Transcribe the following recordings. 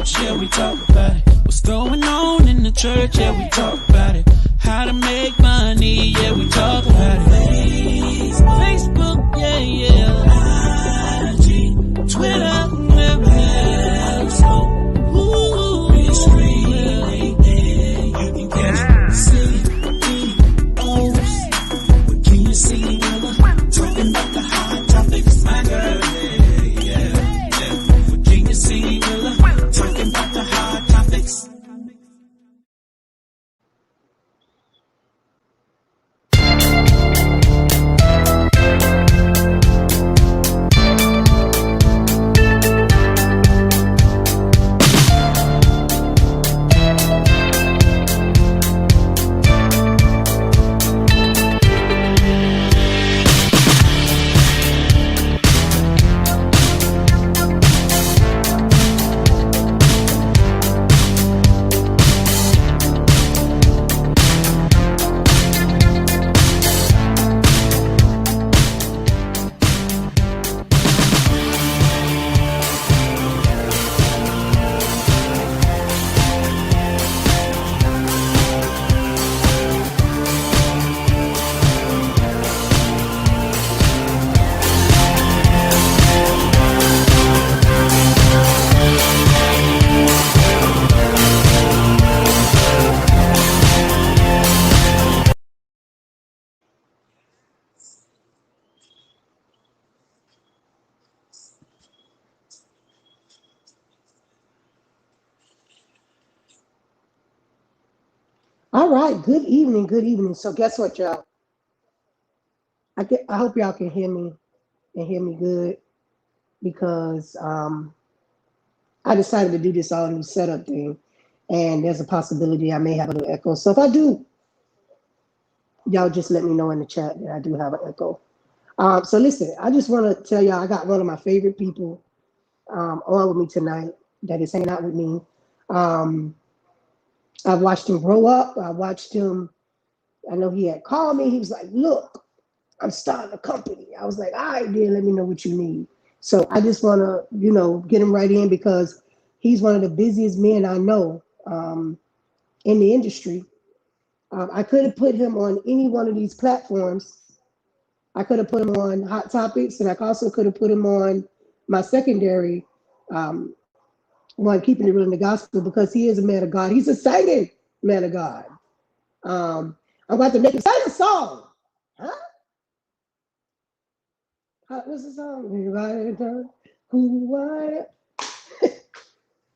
streets, yeah, we talk about it. What's going on in the church, yeah, we talk about it. How to make money, yeah, we talk about it. Facebook, yeah, yeah. IG, Twitter, web, so, ooh, it's free, yeah, you can catch CEOs with King C. Talking about the hot topics, my girl, yeah. Virginia C. Miller, talking about the hot topics. All right, good evening, good evening. So guess what, y'all? I hope y'all can hear me and hear me good because I decided to do this all new setup thing, and there's a possibility I may have a little echo. So if I do, y'all just let me know in the chat that I do have an echo. So listen, I just want to tell y'all I got one of my favorite people on with me tonight that is hanging out with me. I watched him grow up. I watched him. I know he had called me. He was like, "Look, I'm starting a company." I was like, "All right, then let me know what you need." So I just want to, get him right in because he's one of the busiest men I know in the industry. I could have put him on any one of these platforms. I could have put him on Hot Topics, and I also could have put him on my secondary um, one, Keeping It Real in the Gospel, because he is a man of God. He's a singing man of God. I'm about to make him sing a song. Huh? What's the song? Everybody done who I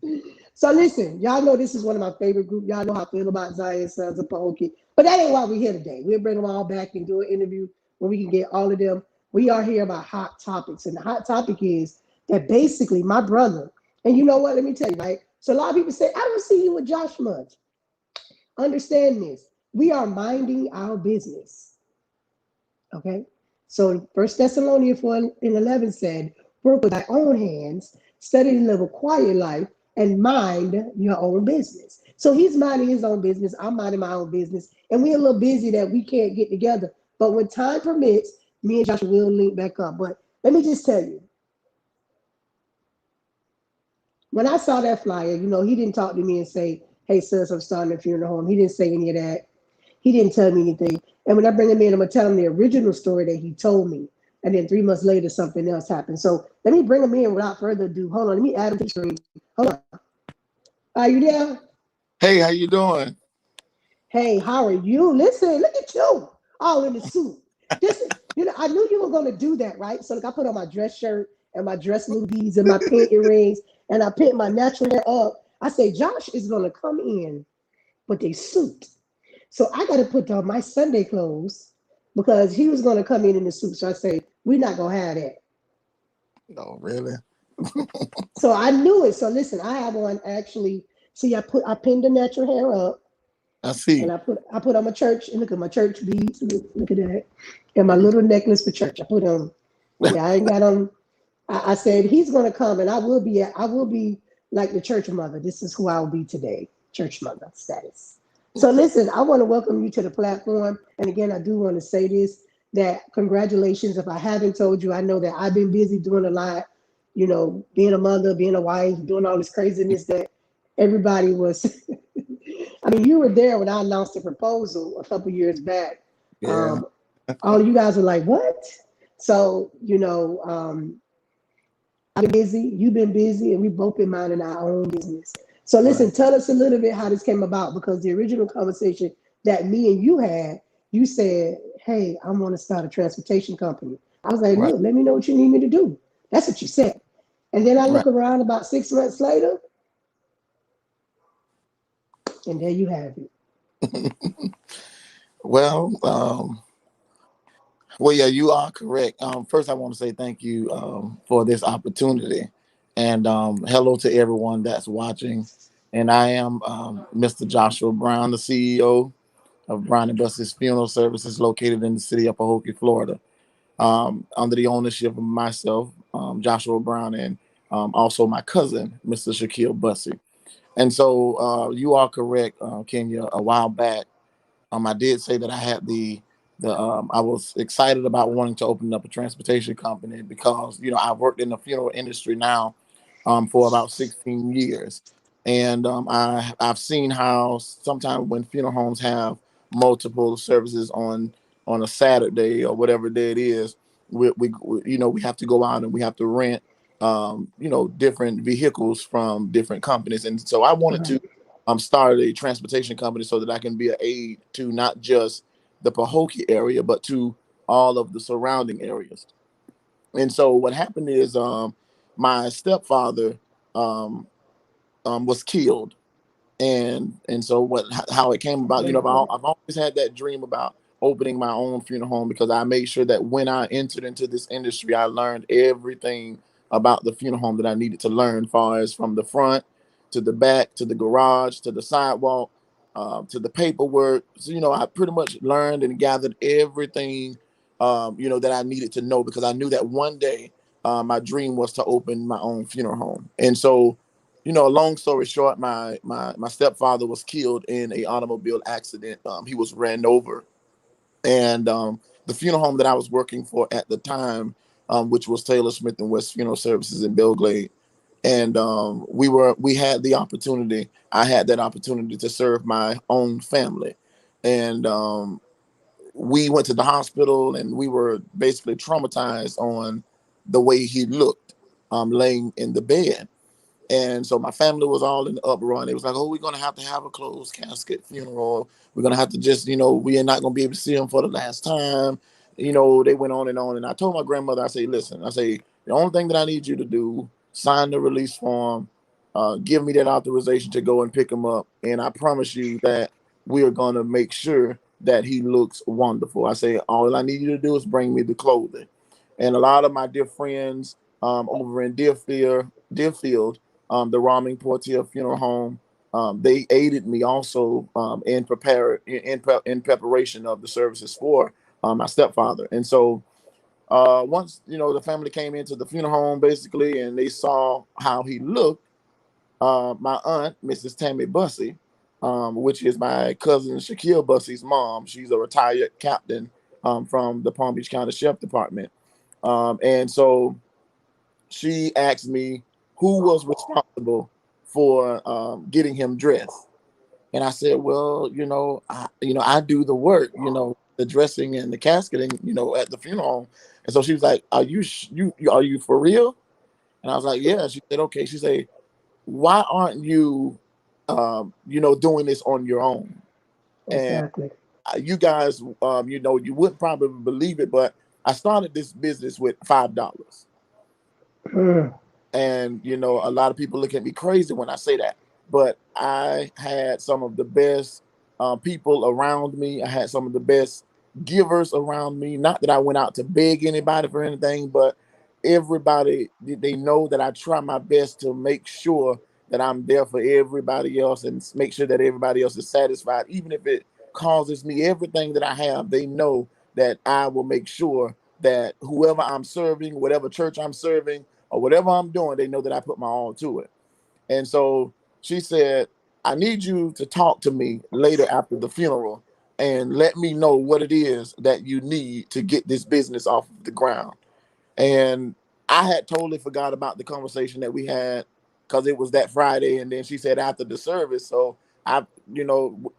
am. So listen, y'all know this is one of my favorite groups. Y'all know how I feel about Zion Sons of Pahokee. But that ain't why we're here today. We'll bring them all back and do an interview where we can get all of them. We are here about hot topics. And the hot topic is that basically my brother, and you know what, let me tell you, right? So a lot of people say, I don't see you with Josh much. Understand this. We are minding our business. Okay? So 1 Thessalonians 4:11 said, work with thy own hands, study to live a quiet life, and mind your own business. So he's minding his own business. I'm minding my own business. And we're a little busy that we can't get together. But when time permits, me and Joshua will link back up. But let me just tell you, when I saw that flyer, he didn't talk to me and say, hey, sis, I'm starting a funeral home. He didn't say any of that. He didn't tell me anything. And when I bring him in, I'm going to tell him the original story that he told me. And then 3 months later, something else happened. So let me bring him in without further ado. Hold on. Let me add him to the screen. Hold on. Are you there? Hey, how you doing? Hey, how are you? Listen, look at you. All in the suit. I knew you were going to do that, right? So look, I put on my dress shirt and my dress little beads and my pink earrings, and I picked my natural hair up. I say, Josh is going to come in with a suit. So I got to put on my Sunday clothes because he was going to come in the suit. So I say, we're not going to have that. No, really? So I knew it. So listen, I have on actually, see, I pinned the natural hair up. I see. And I put on my church, and look at my church beads. Look at that. And my little necklace for church. I put on, I ain't got on. I said, he's going to come, and I will be like the church mother. This is who I will be today, church mother status. So listen, I want to welcome you to the platform. And again, I do want to say this, that congratulations. If I haven't told you, I know that I've been busy doing a lot, being a mother, being a wife, doing all this craziness that everybody was. I mean, you were there when I announced the proposal a couple years back. Yeah. Um, all of you guys were like, "What?" So I've been busy. You've been busy, and we've both been minding our own business. So listen, Right. tell us a little bit how this came about because the original conversation that me and you had, you said, "Hey, I want to start a transportation company." I was like, Right. "Look, let me know what you need me to do." That's what you said. And then I Right. look around about 6 months later, and there you have it. Well, well, yeah, you are correct. First, I want to say thank you for this opportunity, and hello to everyone that's watching. And I am Mr. Joshua Brown, the CEO of Brown and Buster's Funeral Services, located in the city of Pahokee, Florida, under the ownership of myself, Joshua Brown, and also my cousin, Mr. Shaquille Bussey. And so you are correct, Kenya. A while back, I did say that I had the I was excited about wanting to open up a transportation company because I've worked in the funeral industry now for about 16 years, and I've seen how sometimes when funeral homes have multiple services on a Saturday or whatever day it is, we have to go out and we have to rent different vehicles from different companies, and so I wanted to Right. started a transportation company so that I can be an aid to not just the Pahokee area, but to all of the surrounding areas. And so what happened is my stepfather um, was killed, and so how it came about, I've always had that dream about opening my own funeral home because I made sure that when I entered into this industry, I learned everything about the funeral home that I needed to learn, far as from the front to the back to the garage to the sidewalk to the paperwork. So I pretty much learned and gathered everything that I needed to know because I knew that one day my dream was to open my own funeral home. And so a long story short, my stepfather was killed in a automobile accident. He was ran over, and the funeral home that I was working for at the time, which was Taylor Smith and West Funeral Services in Belglade, and we had the opportunity. I had that opportunity to serve my own family, and we went to the hospital, and we were basically traumatized on the way he looked, laying in the bed. And so my family was all in the uproar. And it was like, oh, we're going to have a closed casket funeral. We're going to have to just, we are not going to be able to see him for the last time. They went on and on. And I told my grandmother, I say, listen, I say, the only thing that I need you to do, sign the release form, give me that authorization to go and pick him up. And I promise you that we are going to make sure that he looks wonderful. I say, all I need you to do is bring me the clothing. And a lot of my dear friends over in Deerfield, the Raming Portier Funeral Home. They aided me also in preparation of the services for my stepfather. And so once the family came into the funeral home basically, and they saw how he looked, my aunt, Mrs. Tammy Bussey, which is my cousin Shaquille Bussey's mom. She's a retired captain from the Palm Beach County Sheriff Department, and so she asked me who was responsible for getting him dressed, and I said, "Well, I do the work, the dressing and the casketing, at the funeral home." And so she was like, "Are are you for real?" And I was like, "Yeah." She said, "Okay." She said, "Why aren't you, doing this on your own?" And Exactly. you guys, you wouldn't probably believe it, but I started this business with $5. Mm. And a lot of people look at me crazy when I say that, but I had some of the best people around me. I had some of the best givers around me. Not that I went out to beg anybody for anything, but everybody, they know that I try my best to make sure that I'm there for everybody else and make sure that everybody else is satisfied, even if it causes me everything that I have. They know that I will make sure that whoever I'm serving, whatever church I'm serving, or whatever I'm doing, they know that I put my all to it. And so she said, I need you to talk to me later after the funeral and let me know what it is that you need to get this business off of the ground. And I had totally forgot about the conversation that we had. because it was that Friday. And then she said after the service, so I,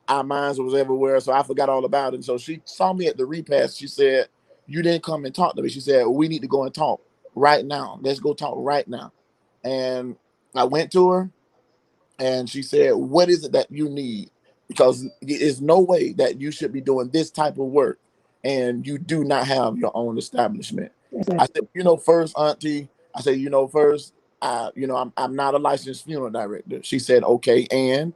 our minds was everywhere, so I forgot all about it. And so she saw me at the repast. She said, "You didn't come and talk to me." She said, "We need to go and talk right now. Let's go talk right now." And I went to her, and she said, "What is it that you need? Because there's no way that you should be doing this type of work and you do not have your own establishment." I said, "First, Auntie," I said, "First, I'm not a licensed funeral director." She said, "Okay." And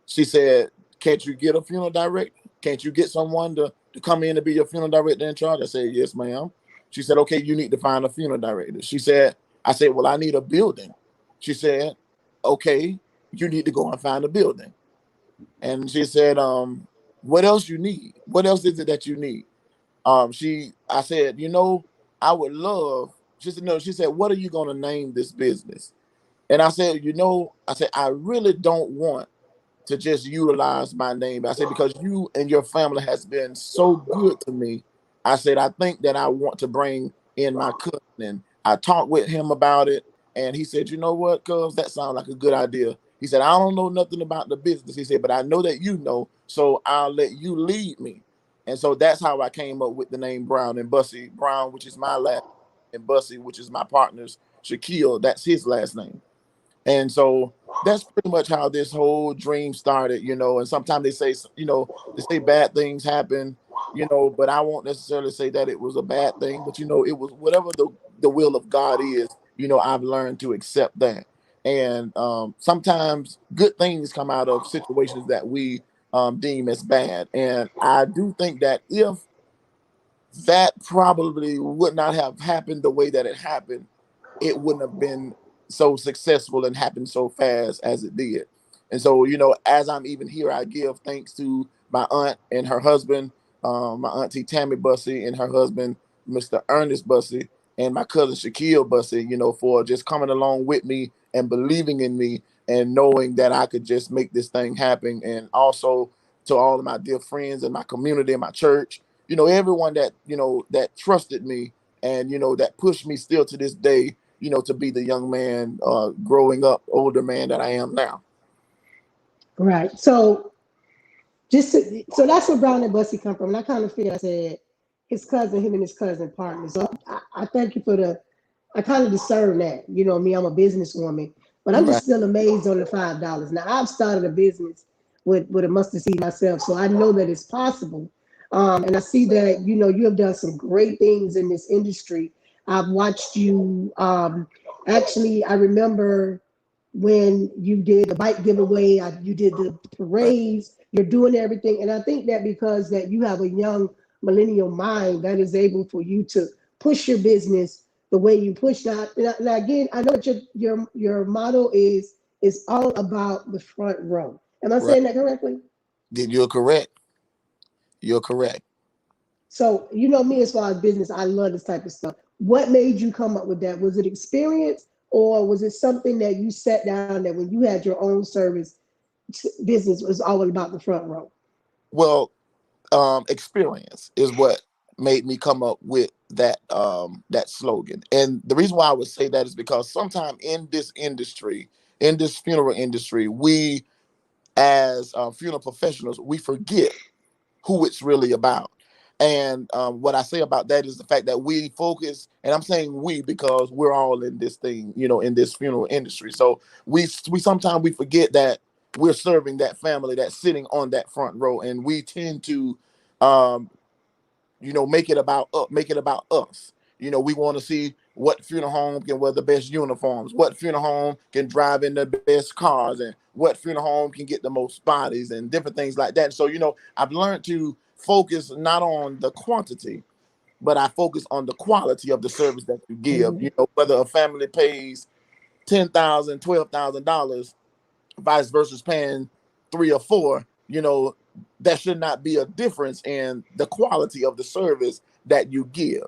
she said, "Can't you get a funeral director? Can't you get someone to come in to be your funeral director in charge?" I said, "Yes, ma'am." She said, "Okay, you need to find a funeral director." I said, "Well, I need a building." She said, "Okay, you need to go and find a building." And she said, "What else you need? What else is it that you need?" I said, "I would love," she said, "No," she said, "What are you going to name this business?" And I said, "I really don't want to just utilize my name." I said, "Because you and your family has been so good to me." I said, "I think that I want to bring in my cousin." And I talked with him about it. And he said, "You know what, cuz, that sounds like a good idea." He said, "I don't know nothing about the business." He said, "But I know that you know, so I'll let you lead me." And so that's how I came up with the name Brown and Bussy. Brown, which is my last name, and Bussy, which is my partner's, Shaquille, that's his last name. And so that's pretty much how this whole dream started. And sometimes they say bad things happen, but I won't necessarily say that it was a bad thing, but it was whatever the will of God is, I've learned to accept that. And sometimes good things come out of situations that we deem as bad. And I do think that if that probably would not have happened the way that it happened, it wouldn't have been so successful and happened so fast as it did. And so, as I'm even here, I give thanks to my aunt and her husband, my auntie Tammy Bussey and her husband, Mr. Ernest Bussey, and my cousin Shaquille Bussey, for just coming along with me and believing in me and knowing that I could just make this thing happen. And also to all of my dear friends and my community and my church, everyone that trusted me and, that pushed me still to this day, to be the young man, growing up, older man that I am now. Right. So that's where Brown and Bussy come from. And I kind of figured, I said him and his cousin partner. So I thank you for I kind of discern that. Me, I'm a businesswoman, but I'm Right. just still amazed on the $5. Now I've started a business with a mustard seed myself, so I know that it's possible. And I see that you have done some great things in this industry. I've watched you. Actually, I remember when you did the bike giveaway, you did the Right. parades, you're doing everything. And I think that because that you have a young millennial mind that is able for you to push your business the way you push that. Now again, I know that your motto is all about the front row. Am I Right. saying that correctly? You're correct. You're correct. So me as far as business, I love this type of stuff. What made you come up with that? Was it experience or was it something that you sat down that when you had your own service business was all about the front row? Well, experience is what made me come up with that slogan. And the reason why I would say that is because sometimes in this funeral industry, we as funeral professionals, we forget who it's really about. And what I say about that is the fact that we focus, and I'm saying we because we're all in this thing, in this funeral industry. So we sometimes we forget that we're serving that family that's sitting on that front row, and we tend to um, make it about us. We want to see what funeral home can wear the best uniforms, what funeral home can drive in the best cars, and what funeral home can get the most bodies and different things like that. So, I've learned to focus not on the quantity, but I focus on the quality of the service that you give. Mhm. Whether a family pays $10,000, $12,000 vice versus paying three or four, that should not be a difference in the quality of the service that you give.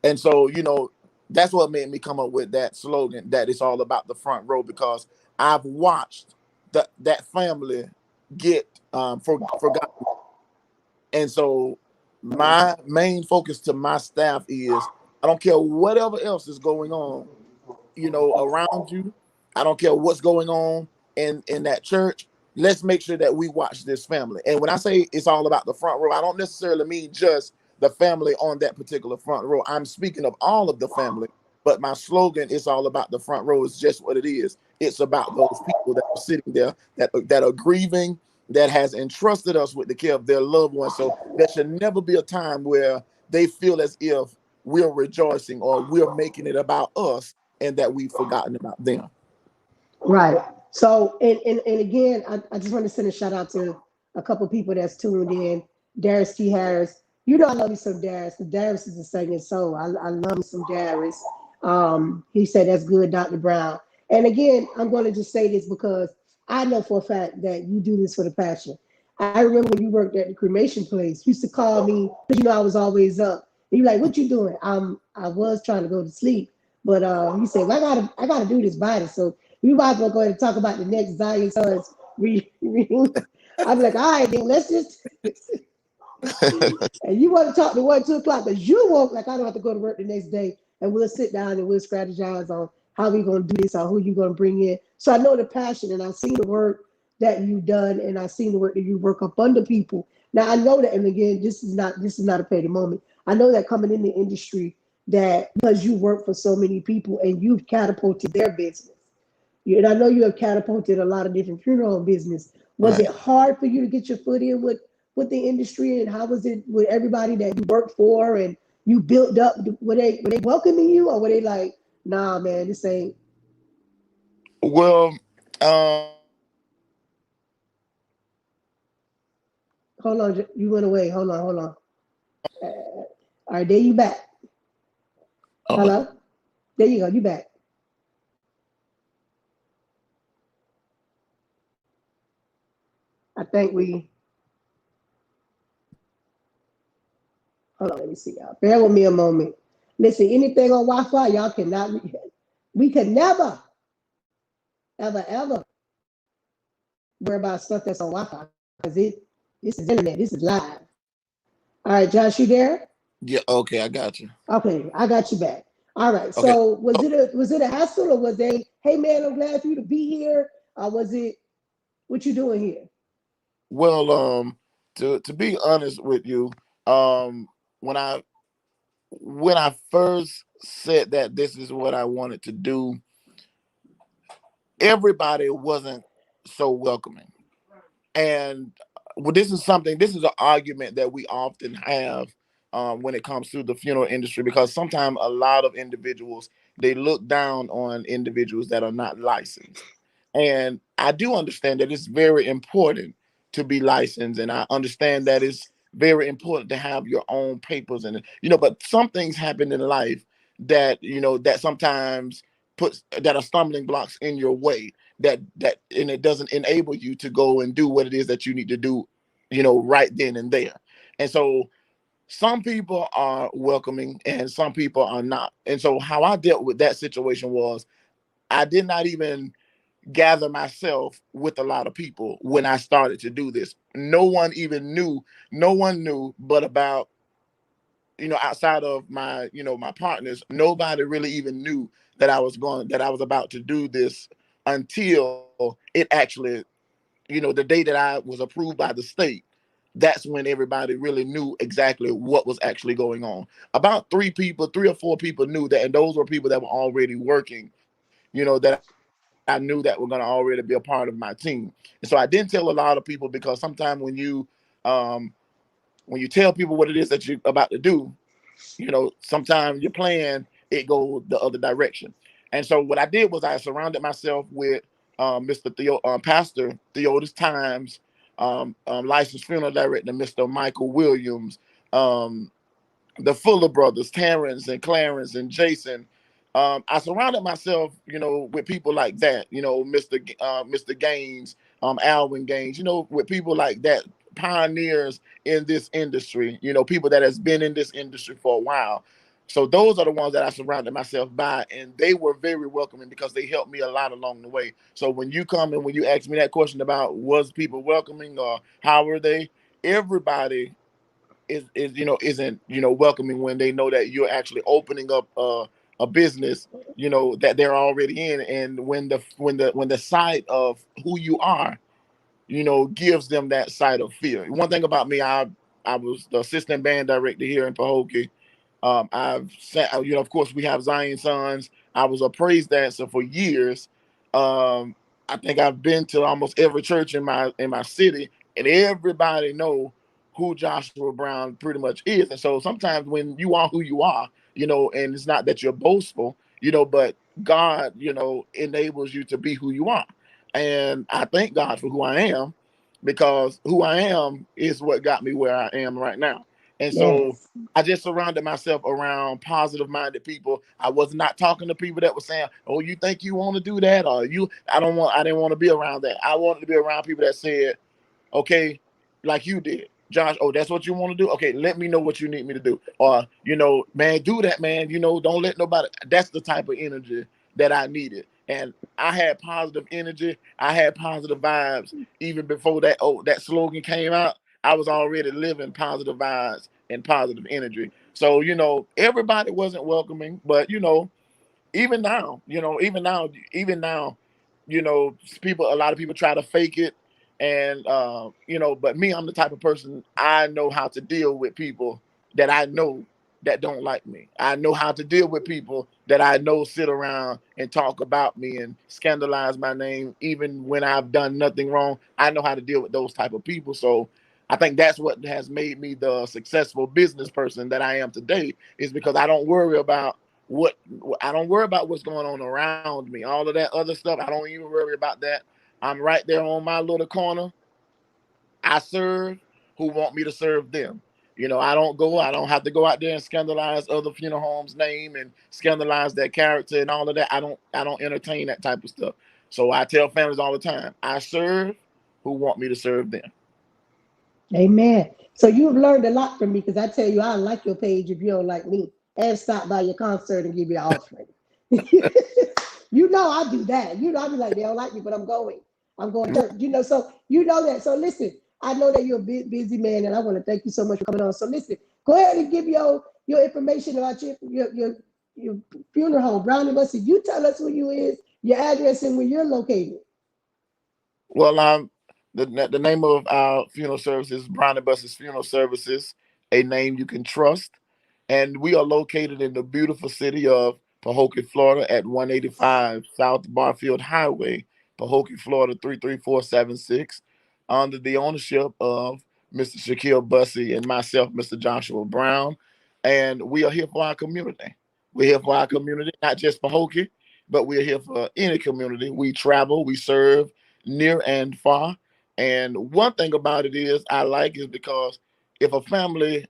And so, that's what made me come up with that slogan that it's all about the front row because I've watched that family get forgotten. And so my main focus to my staff is I don't care whatever else is going on, around you. I don't care what's going on in that church. Let's make sure that we watch this family. And when I say it's all about the front row, I don't necessarily mean just the family on that particular front row. I'm speaking of all of the family. But my slogan, "It's all about the front row," is just what it is. It's about those people that are sitting there that are grieving, that has entrusted us with the care of their loved ones. So there should never be a time where they feel as if we're rejoicing or we're making it about us and that we've forgotten about them. Right. So, and again, I just want to send a shout out to a couple people that's tuned in. Darius T. Harris. You know I love me some Darius, because Darius is a singing soul. I love me some Darius. He said, "That's good, Dr. Brown." And again, I'm going to just say this because I know for a fact that you do this for the passion. I remember when you worked at the cremation place, you used to call me because you know I was always up. And you're like, "What you doing?" I was trying to go to sleep, but you said, well, I gotta do this body. So we might as well go ahead and talk about the next Zion Sons reunion. I'm like, all right, then let's just. And you want to talk to 1, 2 o'clock because you won't, like, I don't have to go to work the next day, and we'll sit down and we'll strategize on how we're going to do this or who you're going to bring in. So I know the passion, and I've seen the work that you've done, and I've seen the work that you work up under people. Now I know that, and again, this is not a petty moment. I know that coming in the industry, that because you work for so many people and you've catapulted their business. And I know you have catapulted a lot of different funeral home business. Was it Right. hard for you to get your foot in with the industry, and how was it with everybody that you worked for and you built up? Were they welcoming you, or were they like, nah, man, this ain't? Well, Hold on, you went away. Hold on. All right, there you back. okay. Hello, there you go. You back. I think we. Hold on, let me see y'all. Bear with me a moment. Listen, anything on Wi-Fi, y'all cannot. We could never, ever, ever worry about stuff that's on Wi-Fi, because this is internet. This is live. All right, Josh, you there? Yeah, okay, I got you. Okay, I got you back. All right. Okay. So was it a hassle, or was they, hey man, I'm glad for you to be here? Or was it, what you doing here? Well, to be honest with you, um, when I first said that this is what I wanted to do, everybody wasn't so welcoming. And well, this is an argument that we often have when it comes to the funeral industry, because sometimes a lot of individuals, they look down on individuals that are not licensed. And I do understand that it's very important to be licensed, and I understand that it's very important to have your own papers, and but some things happen in life that that sometimes puts that are stumbling blocks in your way, and it doesn't enable you to go and do what it is that you need to do, right then and there. And so some people are welcoming and some people are not. And so how I dealt with that situation was, I did not even gather myself with a lot of people when I started to do this. No one knew, but about, outside of my, my partners, nobody really even knew that I was about to do this until it actually, the day that I was approved by the state. That's when everybody really knew exactly what was actually going on. About 3 or 4 people knew that, and those were people that were already working, that I knew that were going to already be a part of my team. And so I didn't tell a lot of people, because sometimes when you tell people what it is that you're about to do, sometimes your plan, it goes the other direction. And so what I did was I surrounded myself with Pastor Theodis Times, licensed funeral director Mr. Michael Williams, um, the Fuller brothers, Terrence and Clarence and Jason. I surrounded myself, with people like that, Mr. Gaines, Alvin Gaines, with people like that, pioneers in this industry, people that has been in this industry for a while. So those are the ones that I surrounded myself by, and they were very welcoming because they helped me a lot along the way. So when you come and when you ask me that question about was people welcoming or how were they, everybody isn't welcoming when they know that you're actually opening up a business, you know, that they're already in. And when the sight of who you are, you know, gives them that sight of fear. One thing about me, I was the assistant band director here in Pahokee. I've sat, you know, of course, we have Zion Sons. I was a praise dancer for years. I think I've been to almost every church in my city, and everybody know who Joshua Brown pretty much is. And so sometimes when you are who you are, you know, and it's not that you're boastful, you know, but God, you know, enables you to be who you are. And I thank God for who I am, because who I am is what got me where I am right now. And so Yes. I just surrounded myself around positive minded people. I was not talking to people that were saying, "Oh, you think you want to do that?" Or you, I didn't want to be around that. I wanted to be around people that said, okay, like you did, Josh. Oh, that's what you want to do. Okay, let me know what you need me to do. Or, you know, man, do that, man. You know, don't let nobody. That's the type of energy that I needed. And I had positive energy. I had positive vibes even before that slogan came out. I was already living positive vibes and positive energy. So, you know, everybody wasn't welcoming, but you know, even now, you know, even now, you know, a lot of people try to fake it. And, you know, but me, I'm the type of person, I know how to deal with people that I know that don't like me. I know how to deal with people that I know sit around and talk about me and scandalize my name, even when I've done nothing wrong. I know how to deal with those type of people. So I think that's what has made me the successful business person that I am today, is because what I don't worry about what's going on around me. All of that other stuff, I don't even worry about that. I'm right there on my little corner. I serve who want me to serve them. You know, I don't have to go out there and scandalize other funeral homes' name and scandalize their character and all of that. I don't entertain that type of stuff. So I tell families all the time, I serve who want me to serve them. Amen. So you've learned a lot from me, because I tell you, I like your page if you don't like me, and stop by your concert and give you an offering. You know I do that. You know I be like, they don't like me, but I'm going. I'm going to church. You know, so you know that. So listen, I know that you're a busy man, and I want to thank you so much for coming on. So listen, go ahead and give your information about your funeral home, Brownie Bussy. You tell us who you is, your address, and where you're located. Well, the name of our funeral services is Brown and Buster's Funeral Services, a name you can trust. And we are located in the beautiful city of Pahokee, Florida, at 185 South Barfield Highway, Pahokee, Florida 33476, under the ownership of Mr. Shaquille Bussey and myself, Mr. Joshua Brown. And we are here for our community. We're here for our community, not just Pahokee, but we're here for any community. We travel, we serve near and far. And one thing about it is I like is because if a family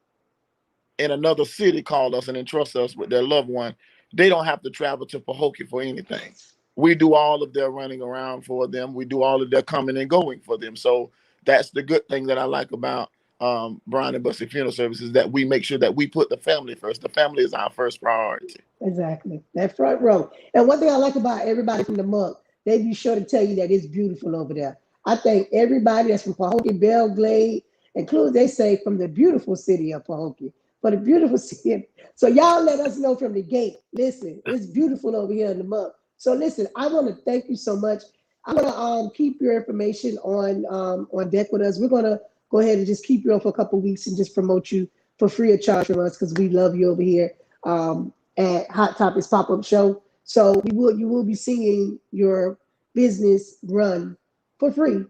in another city call us and entrust us with their loved one, they don't have to travel to Pahokee for anything. We do all of their running around for them. We do all of their coming and going for them. So that's the good thing that I like about Brian and Bussy Funeral Services, that we make sure that we put the family first. The family is our first priority. Exactly. That front row. And one thing I like about everybody from the mug, they be sure to tell you that it's beautiful over there. I think everybody that's from Pahokee, Belglade, including they say from the beautiful city of Pahokee, for the beautiful city. So y'all let us know from the gate. Listen, it's beautiful over here in the mug. So listen, I want to thank you so much. I'm gonna keep your information on deck with us. We're gonna go ahead and just keep you on for a couple weeks and just promote you for free of charge from us, because we love you over here. At Hot Topics Pop-Up Show. So you will be seeing your business run for free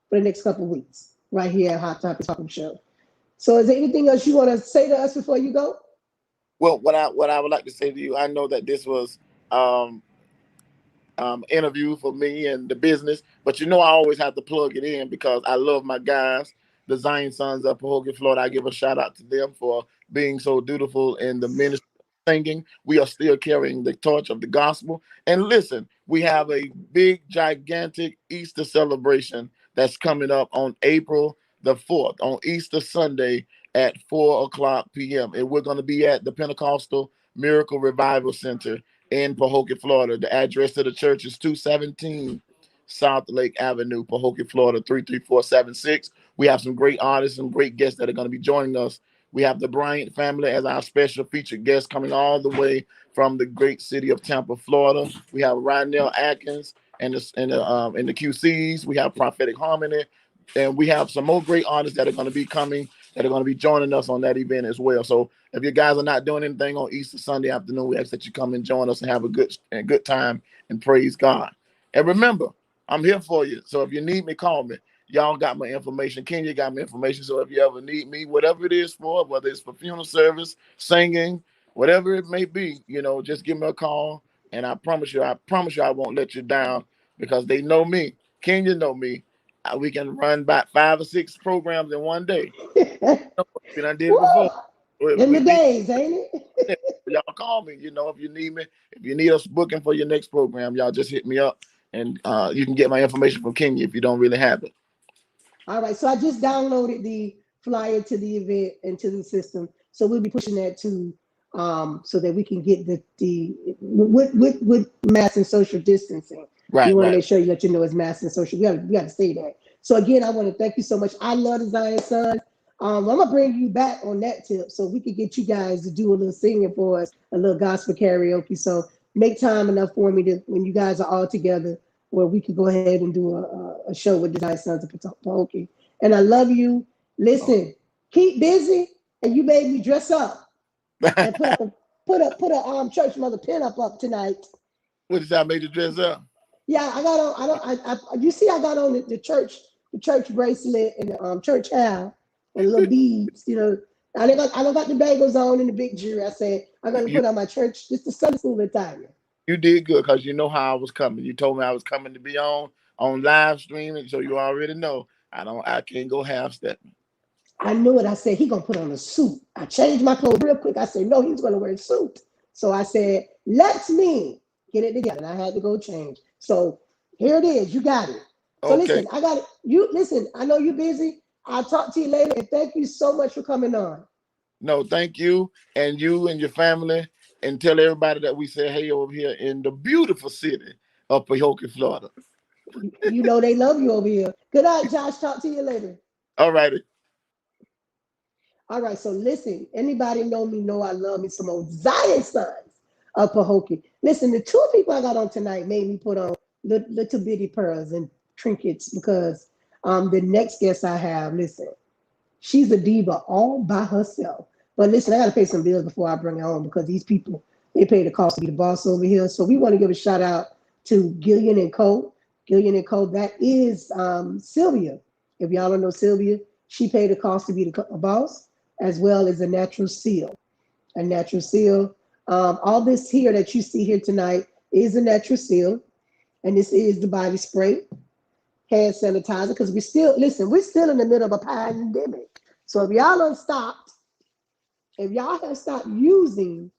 for the next couple of weeks right here at Hot Topics Pop-Up Show. So is there anything else you want to say to us before you go? Well, what I would like to say to you, I know that this was um, interview for me and the business. But you know, I always have to plug it in because I love my guys, the Zion Sons of Pahokee, Florida. I give a shout out to them for being so dutiful in the ministry singing. We are still carrying the torch of the gospel. And listen, we have a big, gigantic Easter celebration that's coming up on April the 4th, on Easter Sunday at 4 o'clock p.m. And we're going to be at the Pentecostal Miracle Revival Center in Pahokee, Florida. The address to the church is 217 South Lake Avenue, Pahokee, Florida 33476. We have some great artists and great guests that are going to be joining us We have the Bryant family as our special featured guest coming all the way from the great city of Tampa, Florida. We have Rydell Atkins and the QCs. We have Prophetic Harmony, and we have some more great artists that are going to be coming, that are going to be joining us on that event as well. So if you guys are not doing anything on Easter Sunday afternoon, we ask that you come and join us and have a good time and praise God. And remember, I'm here for you. So if you need me, call me. Y'all got my information. Kenya got my information. So if you ever need me, whatever it is for, whether it's for funeral service, singing, whatever it may be, just give me a call. And I promise you, I won't let you down, because they know me. Kenya know me. We can run about 5 or 6 programs in one day. We done did it before. In the days, ain't it? Y'all call me, if you need me. If you need us booking for your next program, y'all just hit me up, and you can get my information from Kenya if you don't really have it. All right, so I just downloaded the flyer to the event into the system, so we'll be pushing that too, so that we can get the with mass and social distancing. Right. We want to make sure you let you know it's mass and social. We got to say that. So again, I want to thank you so much. I love the Zion Sons. I'm gonna bring you back on that tip, so we could get you guys to do a little singing for us, a little gospel karaoke. So make time enough for me to, when you guys are all together, where we could go ahead and do a show with the Zion Sons of Pahokee. And I love you. Listen, keep busy, and you made me dress up and put a church mother pin up tonight. What did I make you dress up? Yeah, I got on. You see, I got on the church bracelet and the church hat and little beads. I don't got the bagels on and the big jewelry. I said I'm gonna put on my church, just the Sunday school attire. You did good, because you know how I was coming. You told me I was coming to be on live streaming, so you already know I can't go half stepping. I knew it. I said he gonna put on a suit. I changed my clothes real quick. I said no, he's gonna wear a suit. So I said, let's me get it together. And I had to go change. So here it is. You got it. So okay. Listen, I got it. Listen, I know you're busy. I'll talk to you later. And thank you so much for coming on. No, thank you and your family. And tell everybody that we say hey over here in the beautiful city of Pahokee, Florida. You know they love you over here. Good night, Josh. Talk to you later. All righty. All right. So listen, anybody know me know I love me some old Zion Sons of Pahokee. Listen, the 2 people I got on tonight made me put on little bitty pearls and trinkets, because the next guest I have, listen, she's a diva all by herself. But listen, I got to pay some bills before I bring her on, because these people, they pay the cost to be the boss over here. So we want to give a shout out to Gillian & Co. Gillian & Co. That is Sylvia. If y'all don't know Sylvia, she paid the cost to be the boss, as well as a natural seal. A natural seal. All this here that you see here tonight is a natural seal. And this is the body spray, hand sanitizer, because we're still in the middle of a pandemic. So if y'all have stopped using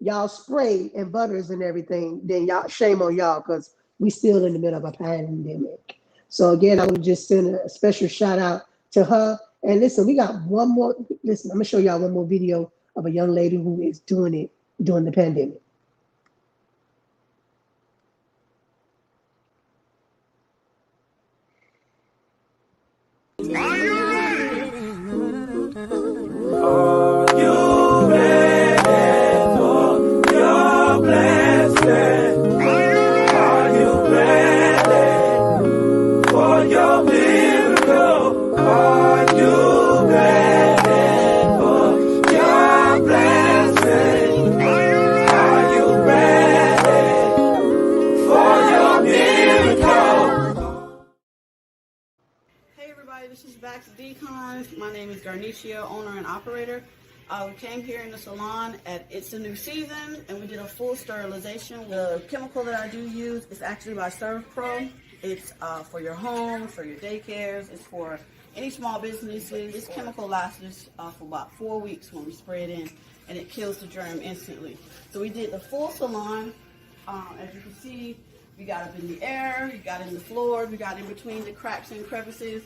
y'all spray and butters and everything, then y'all, shame on y'all, because we still in the middle of a pandemic. So again, I want to just send a special shout out to her. And listen, we got one more. Listen, I'm gonna show y'all one more video of a young lady who is doing it during the pandemic. Are you ready for your blessing? Are you ready for your miracle? Are you ready for your blessing? Are you ready for your miracle? Hey everybody, this is Bax Decon. My name is Nakishia, owner and operator. We came here in the salon at It's a New Season, and we did a full sterilization. The chemical that I do use is actually by ServPro. It's for your home, for your daycares, it's for any small businesses. This chemical lasts for about 4 weeks when we spray it in, and it kills the germ instantly. So we did the full salon. As you can see, we got up in the air, we got in the floor, we got in between the cracks and crevices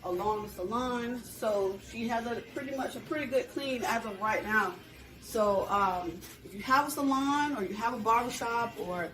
along the salon. So she has pretty good clean as of right now. So if you have a salon or you have a barbershop or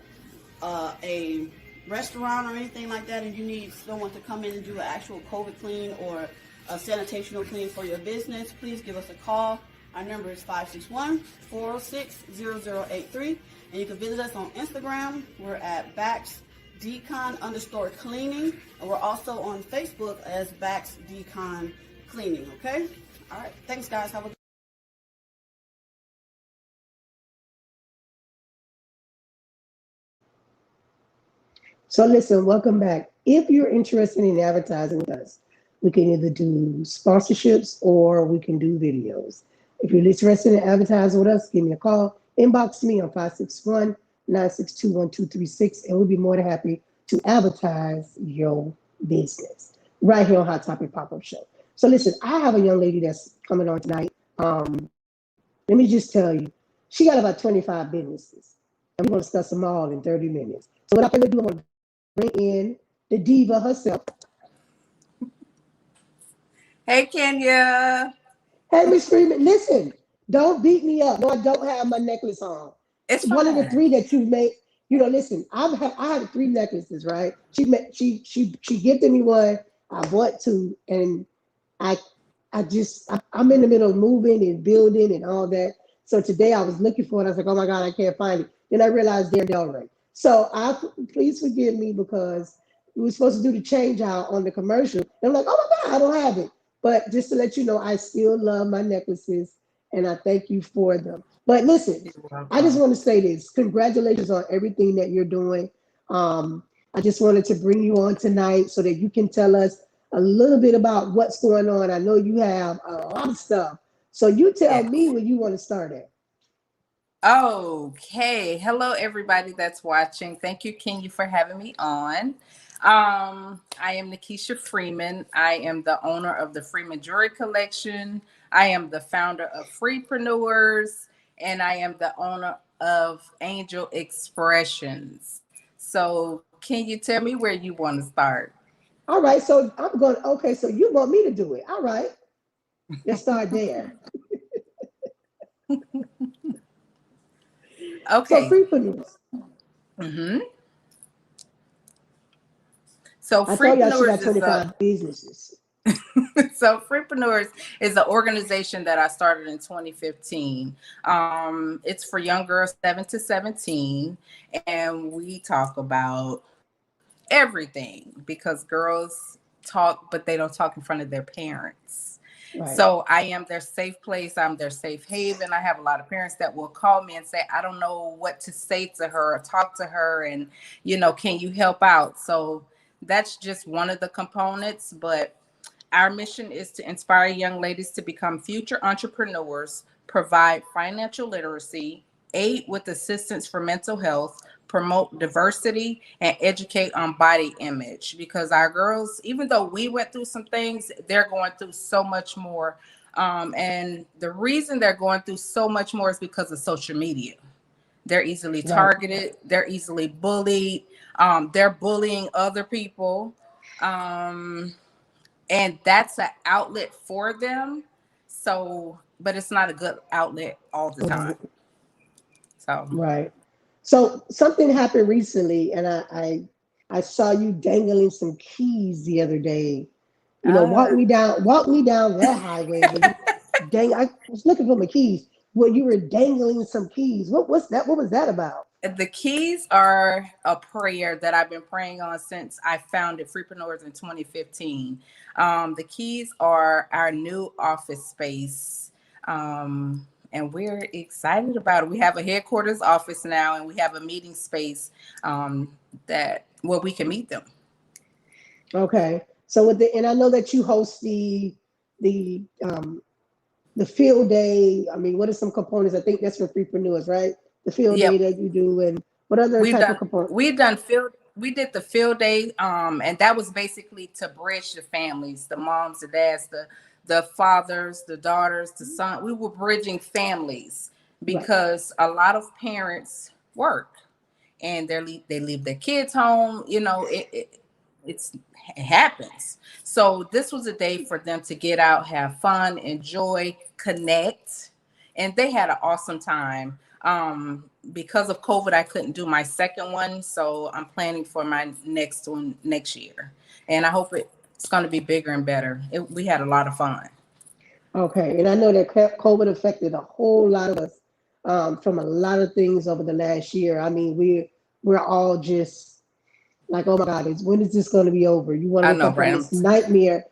a restaurant or anything like that, and you need someone to come in and do an actual COVID clean or a sanitational clean for your business, please give us a call. Our number is 561-406-0083. And you can visit us on Instagram. We're at BaxDecon_cleaning. And we're also on Facebook as BaxDecon Cleaning, okay? All right. Thanks, guys. Have a good So listen, welcome back. If you're interested in advertising with us, we can either do sponsorships or we can do videos. If you're interested in advertising with us, give me a call. Inbox me on 561-962-1236, and we'll be more than happy to advertise your business right here on Hot Topic Pop-Up Show. So listen, I have a young lady that's coming on tonight. Let me just tell you, she got about 25 businesses, and we're going to discuss them all in 30 minutes. So what I'm going to do, I'm going to bring in the diva herself. Hey, Kenya. Hey, Miss Freeman, listen, don't beat me up. No, I don't have my necklace on. It's One of the fine. three that you made, listen, I have three necklaces, right? She gifted me one. I bought two, and I I'm in the middle of moving and building and all that. So today I was looking for it. I was like, oh my God, I can't find it. Then I realized they're Delray. So please forgive me because we were supposed to do the change out on the commercial. And I'm like, oh my God, I don't have it. But just to let you know, I still love my necklaces and I thank you for them. But listen, You're I just welcome. want to say this. Congratulations on everything that you're doing. I just wanted to bring you on tonight so that you can tell us a little bit about what's going on. I know you have a lot of stuff. So you tell me Yes. where you want to start at. Okay. Hello, everybody that's watching. Thank you, Kenya, for having me on. I am Nakishia Freeman. I am the owner of the Freeman Jewelry Collection. I am the founder of Freeprenuers, and I am the owner of Angel Expressions. So, can you tell me where you want to start? All right, so okay, so you want me to do it. All right, let's start there. So Okay. Freeprenuers. hmm So, I told y'all she got Freeprenuers is a 25 businesses. So Freeprenuers is an organization that I started in 2015. It's for young girls 7 to 17, and we talk about everything because girls talk, but they don't talk in front of their parents. Right. So I am their safe place. I'm their safe haven. I have a lot of parents that will call me and say, I don't know what to say to her or talk to her. And, can you help out? So that's just one of the components. But our mission is to inspire young ladies to become future entrepreneurs, provide financial literacy, aid with assistance for mental health, promote diversity, and educate on body image. Because our girls, even though we went through some things, they're going through so much more. And the reason they're going through so much more is because of social media. They're easily Right. targeted, they're easily bullied, they're bullying other people. Um, and that's an outlet for them. So, but it's not a good outlet all the time. So, Right. So something happened recently, and I saw you dangling some keys the other day. uh, Walk me down that highway. But you I was looking for my keys. Well, you were dangling some keys. What's that? What was that about? the keys are a prayer that I've been praying on since I founded Freepreneurs in 2015. The keys are our new office space. And we're excited about it. We have a headquarters office now, and we have a meeting space that where we can meet them. Okay. So and I know that you host the field day. I mean, what are some components? I think that's for Freepreneurs, right? The field day Yep. that you do, and what other We've type of done component? we've done field we did the field day, and that was basically to bridge the families, the moms, the dads, the fathers, the daughters, the son. We were bridging families Right. because a lot of parents work and they leave their kids home. It happens. So this was a day for them to get out, have fun, enjoy, connect, and they had an awesome time. Because of COVID, I couldn't do my second one, so I'm planning for my next one next year, and I hope it it's going to be bigger and better. We had a lot of fun. Okay, and I know that COVID affected a whole lot of us from a lot of things over the last year. I mean, we're all just like, oh my God, when is this going to be over? You want I to wake know, up from right? this nightmare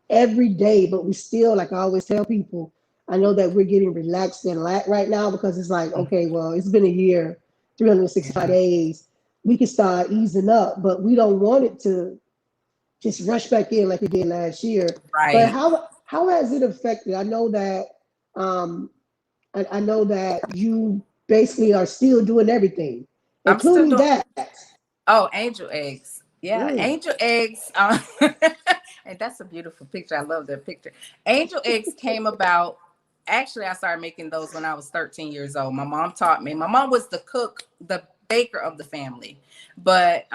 every day, but we still, like I always tell people, I know that we're getting relaxed and right now because it's like, okay, well, it's been a year, 365 days. We can start easing up, but we don't want it to just rush back in like it did last year. But Right. how has it affected? I know that um, I know that you basically are still doing everything, I'm still including doing. that. Oh, angel eggs. Yeah, Mm, angel eggs. And that's a beautiful picture. I love that picture. Angel eggs came about. Actually, I started making those when I was 13 years old. My mom taught me. My mom was the cook, the baker of the family, but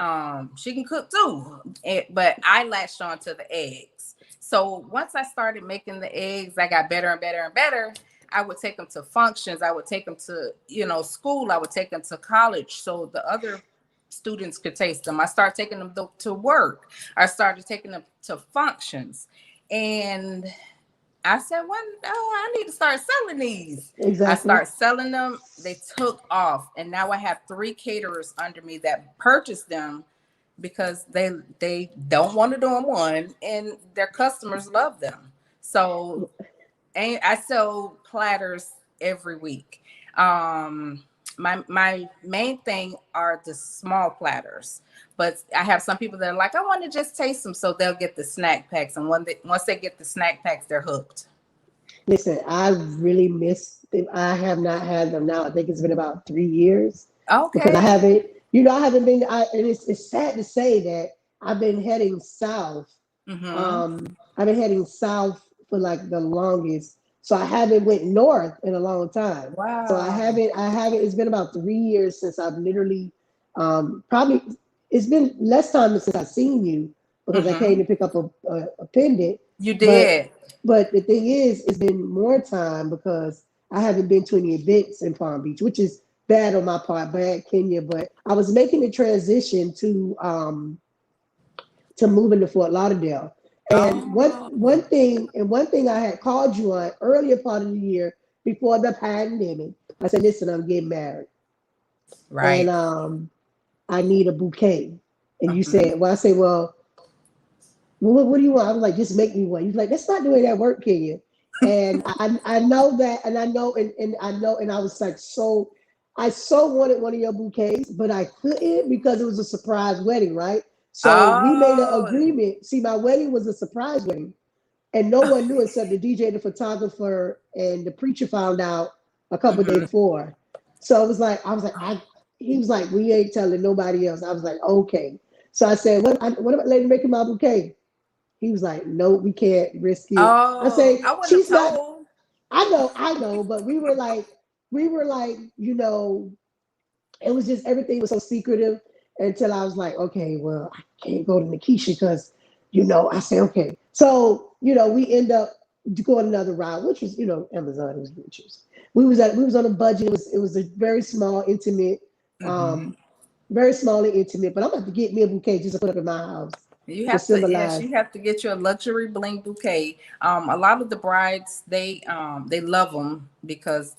she can cook too. But I latched on to the eggs. So once I started making the eggs, I got better and better and better. I would take them to functions. I would take them to, school. I would take them to college. So the other students could taste them. I started taking them to work. I started taking them to functions. And I said, I need to start selling these. I exactly. started selling them. They took off. And now I have 3 caterers under me that purchase them because they don't want to do them one and their customers love them. So and I sell platters every week. My main thing are the small platters, but I have some people that are like, I want to just taste them, so they'll get the snack packs, and once they get the snack packs, they're hooked. Listen, I really miss them. I have not had them now. I think it's been about 3 years because I Okay. haven't, I haven't been. And it's sad to say that I've been heading south. Mm-hmm. I've been heading south for like the longest, so I haven't went north in a long time. So I Wow. haven't. I haven't. It's been about 3 years since I've literally, probably. It's been less time since I've seen you because I came Mm-hmm. to pick up a pendant, You but did. the thing is, it's been more time because I haven't been to any events in Palm Beach, which is bad on my part, bad Kenya. But I was making the transition to moving to Fort Lauderdale. And Oh, one thing I had called you on earlier part of the year before the pandemic. I said, listen, I'm getting married, and right. I need a bouquet. And you Mm-hmm. said, well, I say, well, what do you want? I was like, just make me one. He's like, that's not the way that work, can you? And I know that, and I know, and I know, and I was like, I so wanted one of your bouquets, but I couldn't because it was a surprise wedding, right? So we made an Oh. agreement. See, my wedding was a surprise wedding, and no one knew except the DJ, the photographer, and the preacher found out a couple of days Mm-hmm. before. So it was like, he was like, we ain't telling nobody else. I was like, okay. So I said, what about lady making my bouquet? He was like, no, we can't risk it. I Oh, say, I wouldn't have she's not, told. I know, but we were like, it was just everything was so secretive until I was like, okay, well, I can't go to Nakishia because, I say, okay. So, we end up going another route, which was, Amazon was riches. We was on a budget. It was a Mm-hmm. um, very small and intimate, but I'm about to get me a bouquet just to put up in my house You to have to, yes, symbolize. you have to get you a luxury bling bouquet. A lot of the brides, they love them because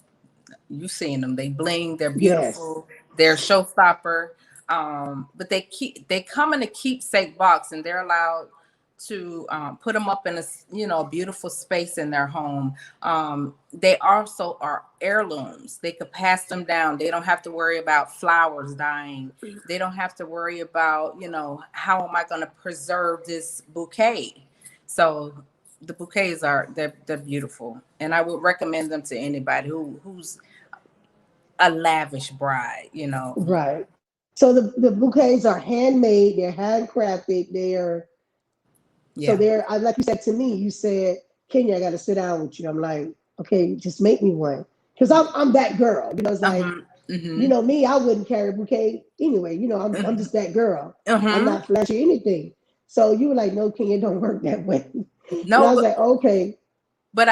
you've seen them. They bling, they're Yes. beautiful, they're showstopper. But they come in a keepsake box, and they're allowed to put them up in a beautiful space in their home. They also are heirlooms. They could pass them down. They don't have to worry about flowers dying. They don't have to worry about, how am I going to preserve this bouquet? So the bouquets they're beautiful, and I would recommend them to anybody who's a lavish bride. Right. So the bouquets are handmade, they're handcrafted, Yeah. like you said to me, you said, Kenya, I gotta sit down with you. I'm like, okay, just make me one. Because I'm that girl. It's like, Uh-huh. Mm-hmm. me, I wouldn't carry a bouquet anyway. I'm just that girl. I'm Uh-huh. not flashy anything. So you were like, no, Kenya, don't work that way. And No, I was like, okay. but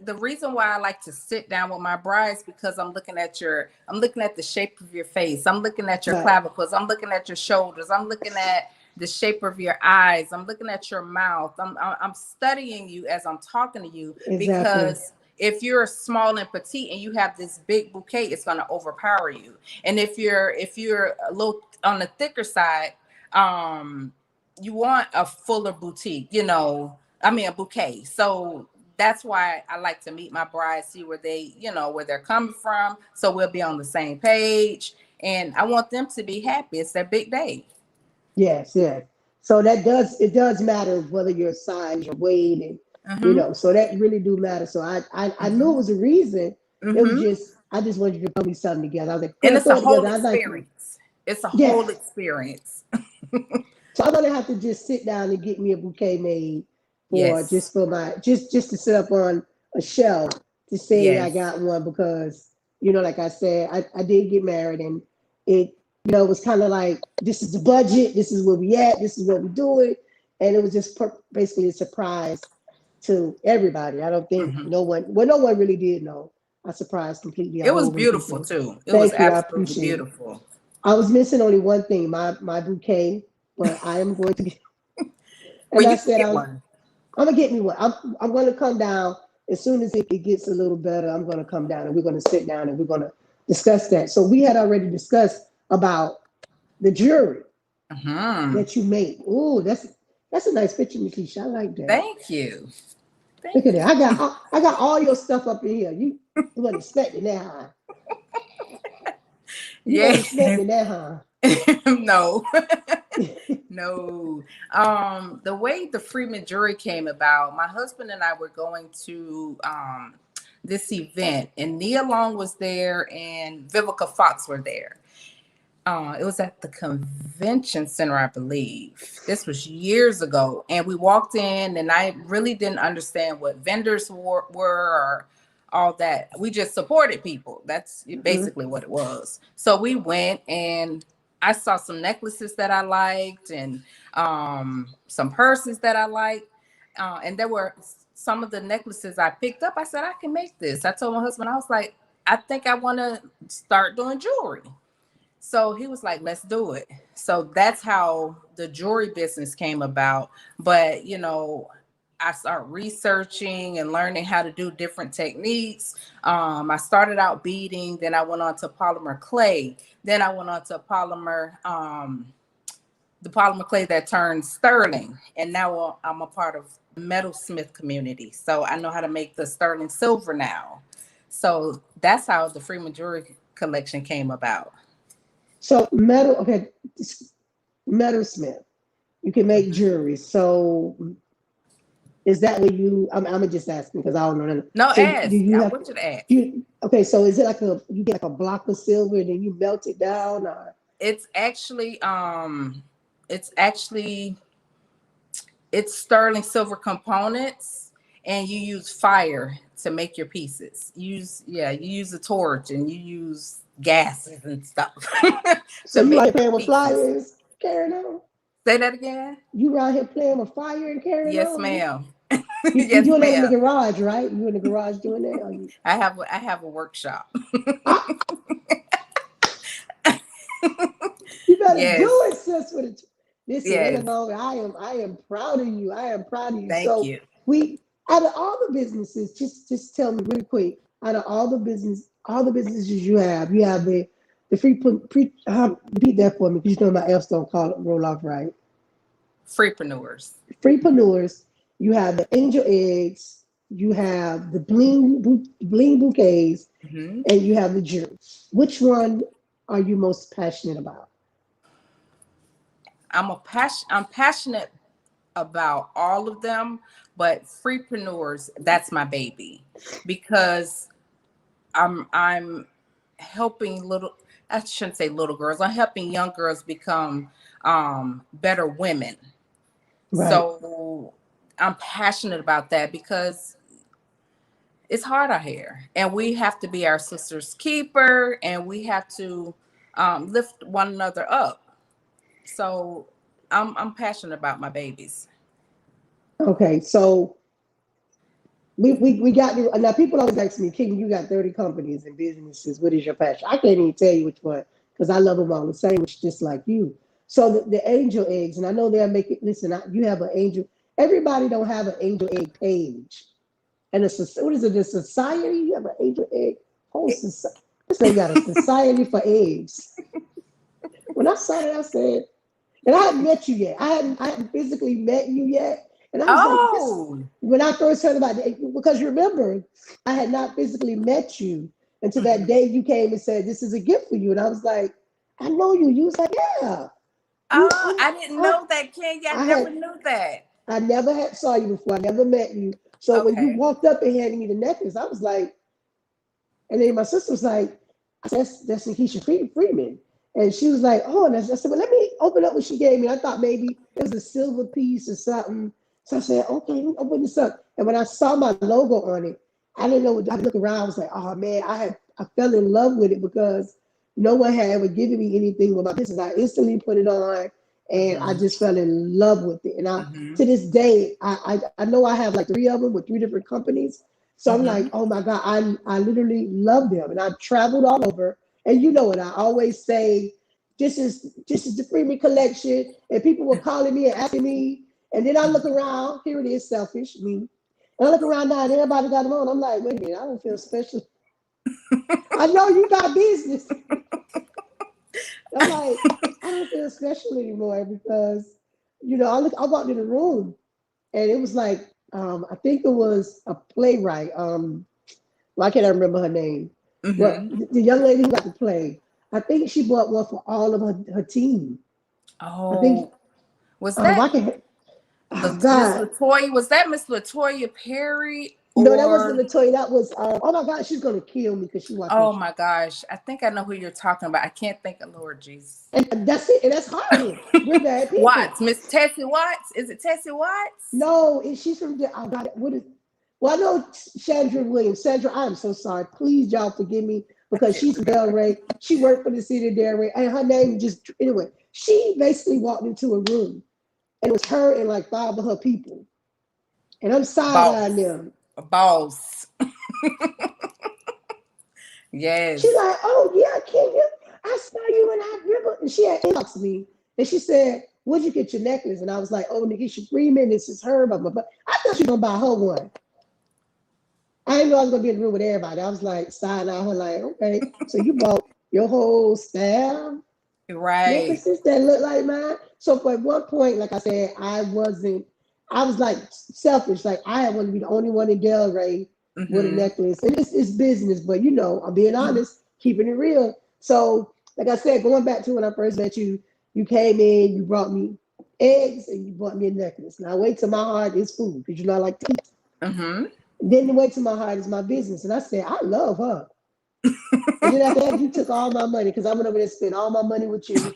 the reason why I like to sit down with my brides, because I'm looking at the shape of your face. I'm looking at your Right. clavicles. I'm looking at your shoulders. I'm looking at the shape of your eyes. I'm looking at your mouth. I'm studying you as I'm talking to you, Exactly. because if you're small and petite and you have this big bouquet, it's going to overpower you. And if you're a little on the thicker side, you want a fuller boutique, a bouquet. So that's why I like to meet my brides, see where they, where they're coming from. So we'll be on the same page. And I want them to be happy. It's their big day. Yes, yes. So it does matter whether your size, your weight, and Mm-hmm. so that really do matter. So I knew it Mm-hmm. was a reason. It was Mm-hmm. just I just wanted you to put me something together. I was like, And girl, it's a throw it whole together. I like you. experience. It's a whole Yes. experience. So I'm gonna have to just sit down and get me a bouquet made Yes. for my just to sit up on a shelf to say I Yes. got one because like I said, I did get married and it it was kind of like this is the budget, this is where we at, this is what we doing, and it was just basically a surprise to everybody. I don't think Mm-hmm. no one really did know. I surprised completely a It was whole bunch of beautiful people. too. It was Thank you, I absolutely appreciate it. beautiful. I was missing only one thing, my bouquet, but I am going to get, Well, and I you can said get one. I'm gonna get me one. I'm gonna come down as soon as it gets a little better. I'm gonna come down and we're gonna sit down and we're gonna discuss that. So we had already discussed about the jewelry Mm-hmm. that you make. Oh, that's a nice picture, Nakisha. I like that. Thank you. Look Thank at that. you. I got all your stuff up in here. You wasn't expecting that, huh? You wasn't Yes. expecting that, huh? No. No. The way the Freeman jury came about, my husband and I were going to this event, and Nia Long was there and Vivica Fox were there. It was at the convention center, I believe. This was years ago. And we walked in, and I really didn't understand what vendors were or all that. We just supported people. That's Mm-hmm. basically what it was. So we went, and I saw some necklaces that I liked and some purses that I liked. And there were some of the necklaces I picked up. I said, I can make this. I told my husband, I was like, I think I want to start doing jewelry. So he was like, let's do it. So that's how the jewelry business came about. But, I started researching and learning how to do different techniques. I started out beading, then I went on to polymer clay. Then I went on to the polymer clay that turns sterling. And now I'm a part of the metalsmith community. So I know how to make the sterling silver now. So that's how the Freeman jewelry collection came about. So okay, metalsmith. You can make jewelry. So is that what I'm just asking because I don't know. No, So do ask. you I have want you to ask. okay, so is it like you get like a block of silver and then you melt it down or It's actually it's sterling silver components, and you use fire to make your pieces. You use a torch and you use gases and stuff so to you make out here your playing with pieces. flyers, carrying on? Say that again. You around here playing with fire and carrying Yes, on? ma'am. You Yes, doing that in the ma'am. garage, right? You in the garage doing that? Or I have a workshop. Ah, you better do Yes. it, sis. Listen, Yes. I am proud of you. I am proud of you. Thank So you. we out of all the businesses, just tell me really quick. Out of all the businesses you have the repeat that for me because you know my else don't call it roll off right. Freeprenuers. Freepreneurs. You have the angel eggs. You have the bling bouquets, Mhm. and you have the jewelry. Which one are you most passionate about? I'm passionate about all of them, but Freepreneurs, that's my baby, because I'm helping I shouldn't say little girls, I'm helping young girls become better women. Right. So I'm passionate about that because it's hard out here, and we have to be our sister's keeper, and we have to lift one another up. So I'm passionate about my babies. Okay. So we got you. Now people always ask me, King, you got 30 companies and businesses. What is your passion? I can't even tell you which one because I love them all the same, just like you. So the angel eggs, and I know they'll make it. Listen, you have an angel. Everybody don't have an angel egg page, and what is it? The society. You have an angel egg whole society. This thing got a society for eggs. When I saw that, I said, and I hadn't met you yet. I hadn't physically met you yet. And I was like, this, when I first heard about it, because remember, I had not physically met you until that day you came and said, this is a gift for you. And I was like, I know you. You was like, yeah. Oh, I didn't know that, Kenya. I never knew that. I never had saw you before. I never met you. So when you walked up and handed me the necklace, I was like, and then my sister was like, that's Nakishia Freeman. And she was like, oh, and I said, well, let me open up what she gave me. I thought maybe it was a silver piece or something. So I said, okay, let me open this up. And when I saw my logo on it, I didn't know what I looked around. I was like, oh man, I fell in love with it because no one had ever given me anything with my business. I instantly put it on and I just fell in love with it. And to this day, I know I have like 3 of them with 3 different companies. So I'm like, oh my God, I literally love them. And I've traveled all over. And you know what I always say, this is the Freeman collection. And people were calling me and asking me. And then I look around, here it is, selfish, me. And I look around now and everybody got them on. I'm like, wait a minute, I don't feel special. I know you got business. I'm like, I don't feel special anymore because, you know, I walked in the room and it was like, I think it was a playwright. Why can't I remember her name? But the young lady who got to play, I think she bought one for all of her team. Oh, I think, was that Miss Latoya? Was that Miss Latoya Perry? No, that wasn't Latoya. That was, oh my God, she's going to kill me because she watched. Oh my gosh. I think I know who you're talking about. I can't think of Lord Jesus. And that's it. And that's hard. We're bad people. Watts, Miss Tessie Watts. Is it Tessie Watts? No, she's from, oh God, well, I know Sandra Williams. Sandra, I'm so sorry. Please, y'all forgive me because she's from Delray. She worked for the city of Delray. And her name just, anyway, she basically walked into a room and it was her and like 5 of her people. And I'm side-eyeing them. A boss. Yes. She's like, oh yeah, Kenya, I saw you in that river. And she had inboxed me and she said, where'd you get your necklace? And I was like, oh, Nakishia Freeman, this is her. Blah, blah, blah. I thought she was gonna buy her one. I didn't know I was gonna be in the room with everybody. I was like, side-eyeing her, like, okay, so you bought your whole staff necklaces that look like mine. So at one point, like I said, I was like selfish. Like I wanted to be the only one in Delray with a necklace. And it's business, but you know, I'm being honest, keeping it real. So like I said, going back to when I first met you, you came in, you brought me eggs and you brought me a necklace. Now wait till my heart is food, because you know I like to eat. Then the way to my heart is my business. And I said, I love her. And then after that, you took all my money because I went over there and spent all my money with you.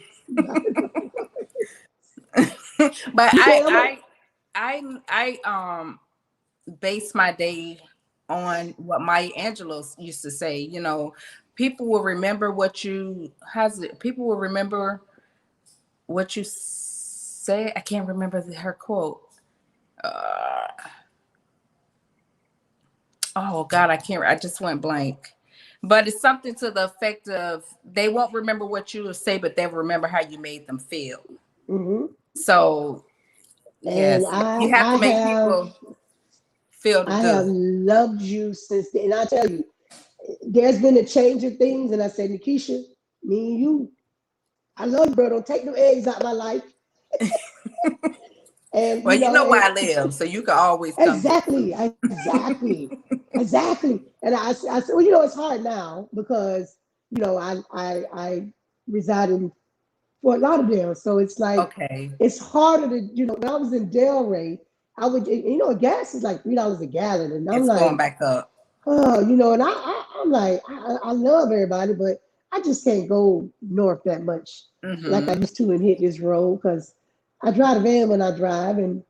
But I base my day on what Maya Angelou used to say. You know, people will remember people will remember what you say. I can't remember her quote. Oh God, I just went blank. But it's something to the effect of they won't remember what you say, but they'll remember how you made them feel. So yes, you have to make people feel good. I have loved you since then. And I tell you, there's been a change of things. And I said, Nakishia, me and you, I love you, bro. Don't take no eggs out of my life. And well, you know where I live, so you can always come. Exactly. And I said, well, you know, it's hard now because, you know, I reside in Fort Lauderdale. So it's like, it's harder to, you know, when I was in Delray, I would, you know, gas is like $3 a gallon. And I'm like, going back up. Oh, you know, and I'm like, I love everybody, but I just can't go north that much like I used to and hit this road because I drive a van when I drive, and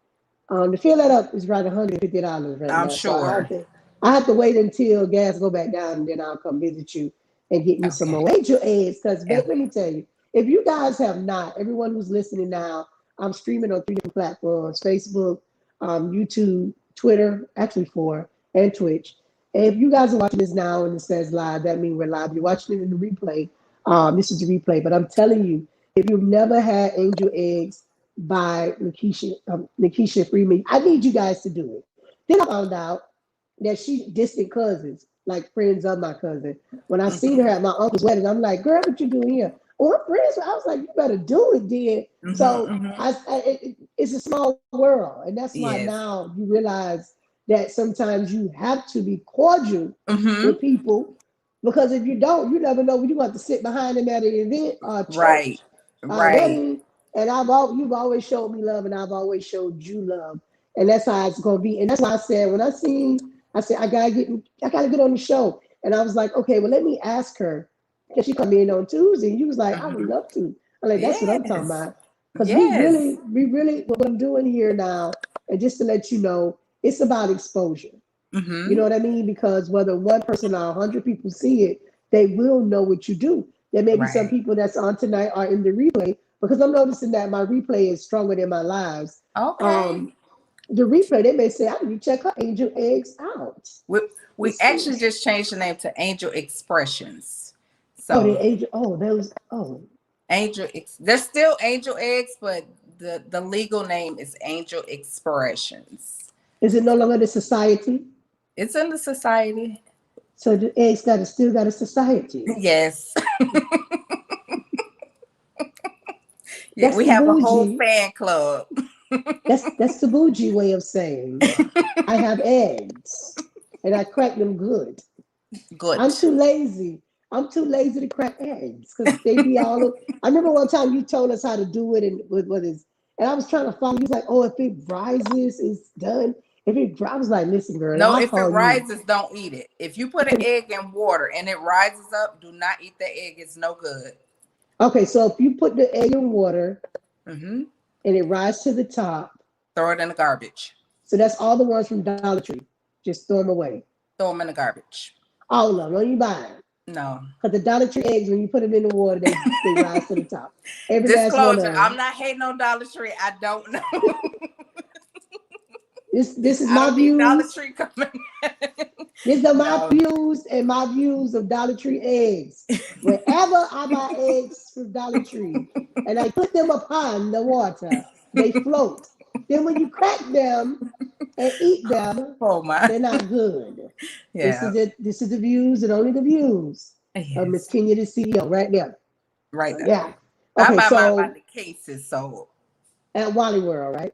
to fill that up is right $150 right now. I'm sure. So I have to wait until gas go back down, and then I'll come visit you and get me some more angel eggs. Because let me tell you, if you guys have not, everyone who's listening now, I'm streaming on 3 different platforms: Facebook, YouTube, Twitter, actually 4, and Twitch. And if you guys are watching this now and it says live, that means we're live. You're watching it in the replay. This is the replay, but I'm telling you, if you've never had angel eggs by Nakishia Freeman, I need you guys to do it. Then I found out that she's distant cousins, like friends of my cousin. When I seen her at my uncle's wedding, I'm like, girl, what you doing here? Oh, I'm friends. I was like, you better do it, then. So it's a small world. And that's why Yes. now you realize that sometimes you have to be cordial with people, because if you don't, you never know when you're going to sit behind them at an event or church, wedding. And you've always showed me love, and I've always showed you love. And that's how it's going to be. And that's why I said, when I said, I gotta get on the show. And I was like, okay, well, let me ask her. Can she come in on Tuesday? And you was like, I would love to. I'm like, that's what I'm talking about. Because we really, what I'm doing here now, and just to let you know, it's about exposure. You know what I mean? Because whether one person or 100 people see it, they will know what you do. There may be some people that's on tonight are in the replay, because I'm noticing that my replay is stronger than my lives. Okay. The replay, they may say, I need to check her angel eggs out. We actually just changed the name to Angel Expressions. So So there's still angel eggs, but the legal name is Angel Expressions. Is it no longer the society? It's in the society. So the eggs still got a society. Yes. Yeah, we have a whole fan club. That's the bougie way of saying I have eggs and I crack them good. Good. I'm too lazy to crack eggs because they be all over. I remember one time you told us how to do it and I was trying to follow. He's like, oh, if it rises, it's done. I was like, listen, girl. No, if it rises, don't eat it. If you put an egg in water and it rises up, do not eat the egg. It's no good. Okay, so if you put the egg in water and it rises to the top, throw it in the garbage. So that's all the ones from Dollar Tree. Just throw them away. Throw them in the garbage. All of them. Don't you buy them? No. Because the Dollar Tree eggs, when you put them in the water, they rise to the top. Disclosure, I'm not hating on Dollar Tree. I don't know. This is my views. Dollar Tree coming. These are my views and my views of Dollar Tree eggs. Wherever I buy eggs from Dollar Tree and I put them upon the water, they float. Then when you crack them and eat them, they're not good. Yeah. This is the views and only the views of Miss Kenya, the CEO, right there. Right there. Yeah. Okay, I buy mine by the cases, so at Wally World, right?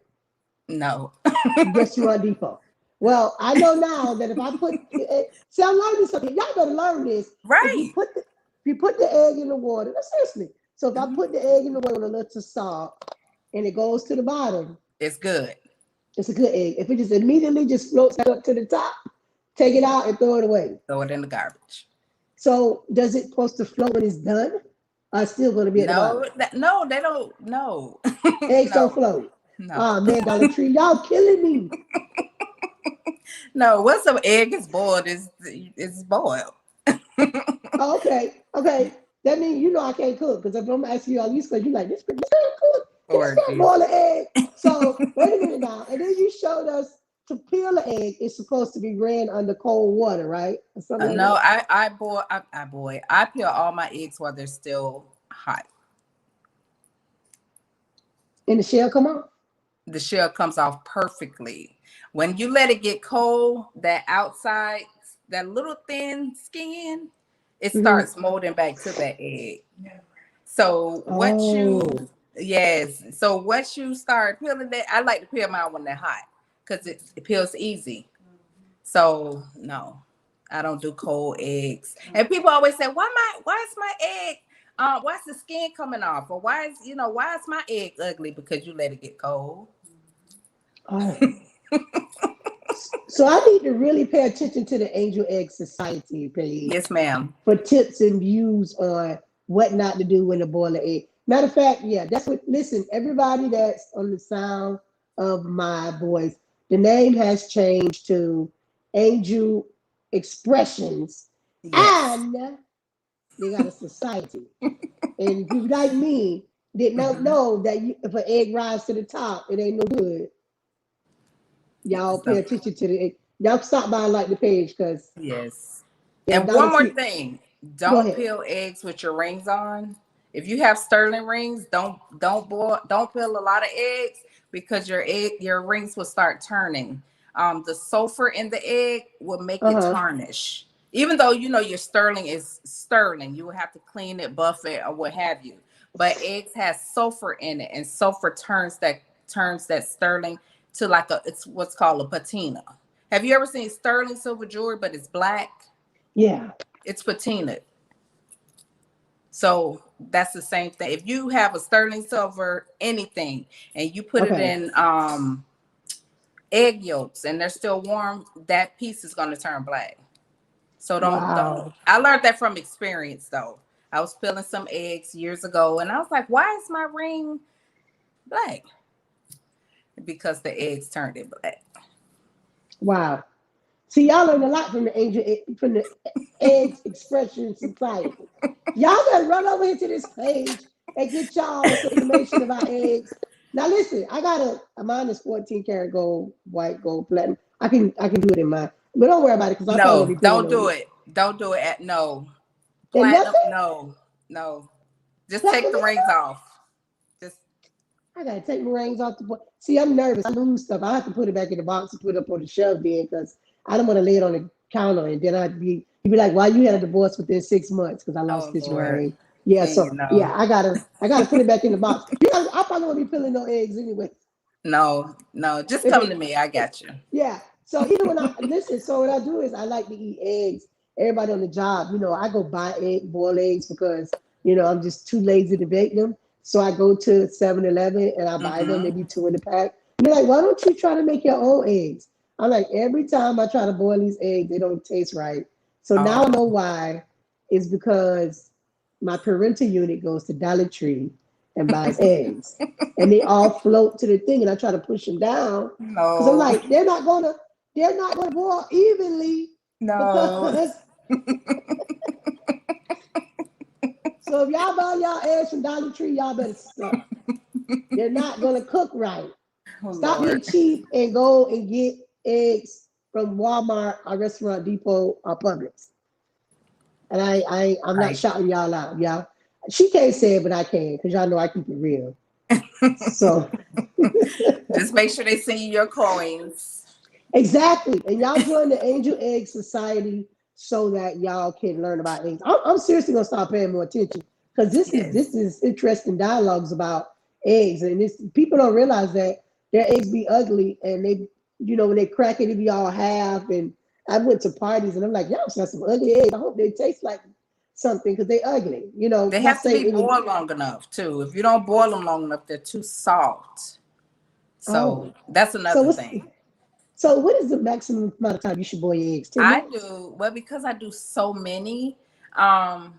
No. Yes, you are Depot. Well, I know now that if I put, see, I'm learning something. Y'all better learn this. Right. If you put the egg in the water, seriously. So if I put the egg in the water with a little salt and it goes to the bottom, it's good. It's a good egg. If it just immediately just floats up to the top, take it out and throw it away. Throw it in the garbage. So does it supposed to float when it's done? Or it's still going to be at the bottom? No, they don't. No. Eggs don't float. No. Oh man, Dollar Tree, y'all killing me. No, once an egg is boiled, it's boiled. Okay. That means I can't cook, because if I'm asking you all these questions, you're like, this can't cook. This can't boil an egg. So wait a minute now. And then you showed us to peel an egg, it's supposed to be ran under cold water, right? No, I peel all my eggs while they're still hot. And the shell come off? The shell comes off perfectly. When you let it get cold, that outside, that little thin skin, it starts molding back to that egg. So once you start peeling that, I like to peel mine when they're hot because it peels easy. So no, I don't do cold eggs. And people always say, why is my egg? Why's the skin coming off? Or why is my egg ugly? Because you let it get cold. Oh. So I need to really pay attention to the Angel Egg Society page. Yes, ma'am. For tips and views on what not to do when to boil an egg. Matter of fact, that's what, listen, everybody that's on the sound of my voice, the name has changed to Angel Expressions. Yes. And they got a society. And if you like me, did not know that if an egg rises to the top, it ain't no good. Y'all pay attention to the egg. Y'all stop by and like the page, because yes. And one more thing, don't peel eggs with your rings on. If you have sterling rings, don't peel a lot of eggs because your rings will start turning. The sulfur in the egg will make it tarnish. Even though your sterling is sterling, you will have to clean it, buff it, or what have you. But eggs has sulfur in it, and sulfur turns that sterling to it's what's called a patina. Have you ever seen sterling silver jewelry, but it's black? Yeah. It's patinaed. So that's the same thing. If you have a sterling silver anything and you put it in egg yolks and they're still warm, that piece is going to turn black. So don't. I learned that from experience though. I was peeling some eggs years ago and I was like, why is my ring black? Because the eggs turned it black. Wow. See, y'all learned a lot from the Eggspressions Society. Y'all better run over into this page and get y'all some information about eggs. Now listen, mine is 14 karat gold, white gold, platinum. I can do it in mine, but don't worry about it because I probably be don't do it. Don't do it no. Platinum, no. Just take the rings off. I gotta take my rings off the board. See, I'm nervous. I lose stuff. I have to put it back in the box and put it up on the shelf then because I don't want to lay it on the counter and then you'd be like, "Why you had a divorce within 6 months?" Because I lost this ring. Yeah, I gotta put it back in the box. I probably won't be peeling no eggs anyway. No, just come to me. I got you. Yeah. So even when so what I do is I like to eat eggs. Everybody on the job, I go buy boiled eggs because I'm just too lazy to bake them. So I go to 7-Eleven and I buy them, maybe 2 in the pack. And they're like, why don't you try to make your own eggs? I'm like, every time I try to boil these eggs, they don't taste right. So now I know why. It's because my parental unit goes to Dollar Tree and buys eggs. And they all float to the thing and I try to push them down. Because I'm like, they're not gonna boil evenly. No. So if y'all buy y'all eggs from Dollar Tree, y'all better stop. They're not gonna cook right. Stop being cheap and go and get eggs from Walmart or Restaurant Depot or Publix. And I'm not shouting y'all out, y'all. She can't say it, but I can, because y'all know I keep it real. So just make sure they send you your coins. Exactly. And y'all join the Angel Egg Society so that y'all can learn about eggs. I'm seriously gonna start paying more attention because this is interesting dialogues about eggs, and people don't realize that their eggs be ugly, and they, when they crack it be all half. And I went to parties and I'm like, y'all got some ugly eggs. I hope they taste like something because they ugly. They have to be boiled long enough too. If you don't boil them long enough, they're too soft. So that's another thing. So what is the maximum amount of time you should boil your eggs? 10 minutes? Because I do so many, I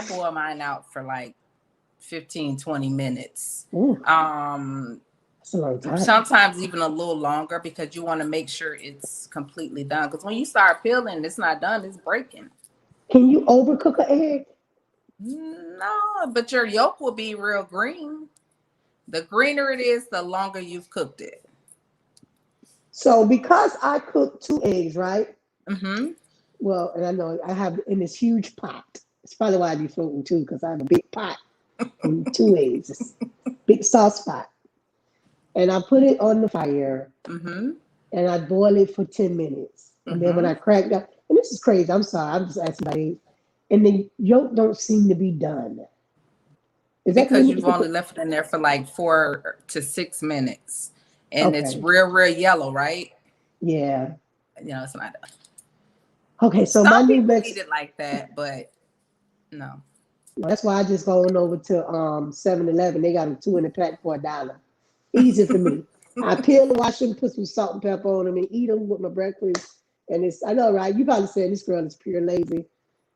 boil mine out for like 15, 20 minutes. Ooh, that's a long time. Sometimes even a little longer because you want to make sure it's completely done. Because when you start peeling, it's not done, it's breaking. Can you overcook an egg? No, but your yolk will be real green. The greener it is, the longer you've cooked it. So because I cook 2 eggs, right? Mm-hmm. Well, and I know I have in this huge pot. It's probably why I be floating too, because I have a big pot and 2 eggs, big sauce pot. And I put it on the fire and I boil it for 10 minutes. And then when I crack that, and this is crazy, I'm sorry, I'm just asking about eggs. And the yolk don't seem to be done. Is that because you've only left it in there for like 4 to 6 minutes. And it's real yellow, right? Yeah. It's not done. Okay, so some people eat it like that, but no. That's why I just go on over to 7-Eleven. They got them 2 in the pack for $1. Easy for me. I peel and wash them, put some salt and pepper on them, and eat them with my breakfast. And I know, right? You probably said this girl is pure lazy.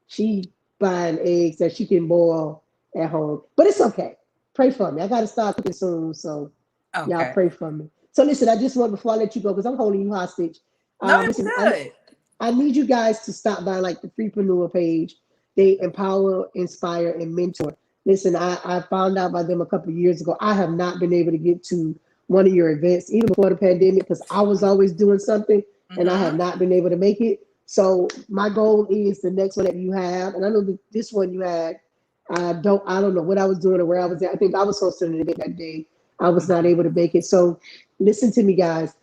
She buying eggs that she can boil at home, but it's okay. Pray for me. I got to start cooking soon, so y'all pray for me. So listen, I just want, before I let you go, because I'm holding you hostage. No, it's good. I need you guys to stop by like the Freepreneur page. They empower, inspire, and mentor. Listen, I found out about them a couple of years ago. I have not been able to get to one of your events, even before the pandemic, because I was always doing something and I have not been able to make it. So my goal is the next one that you have, and I know that this one you had, I don't know what I was doing or where I was at. I think I was supposed to debate that day. I was not able to make it. So listen to me, guys.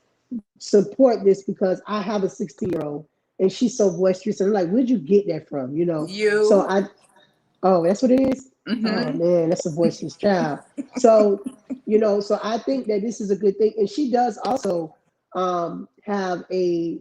Support this because I have a 16-year-old and she's so boisterous. And I'm like, where'd you get that from? So You. oh, that's what it is? Oh Mm-hmm. man, that's a boisterous child. So, so I think that this is a good thing. And she does also have I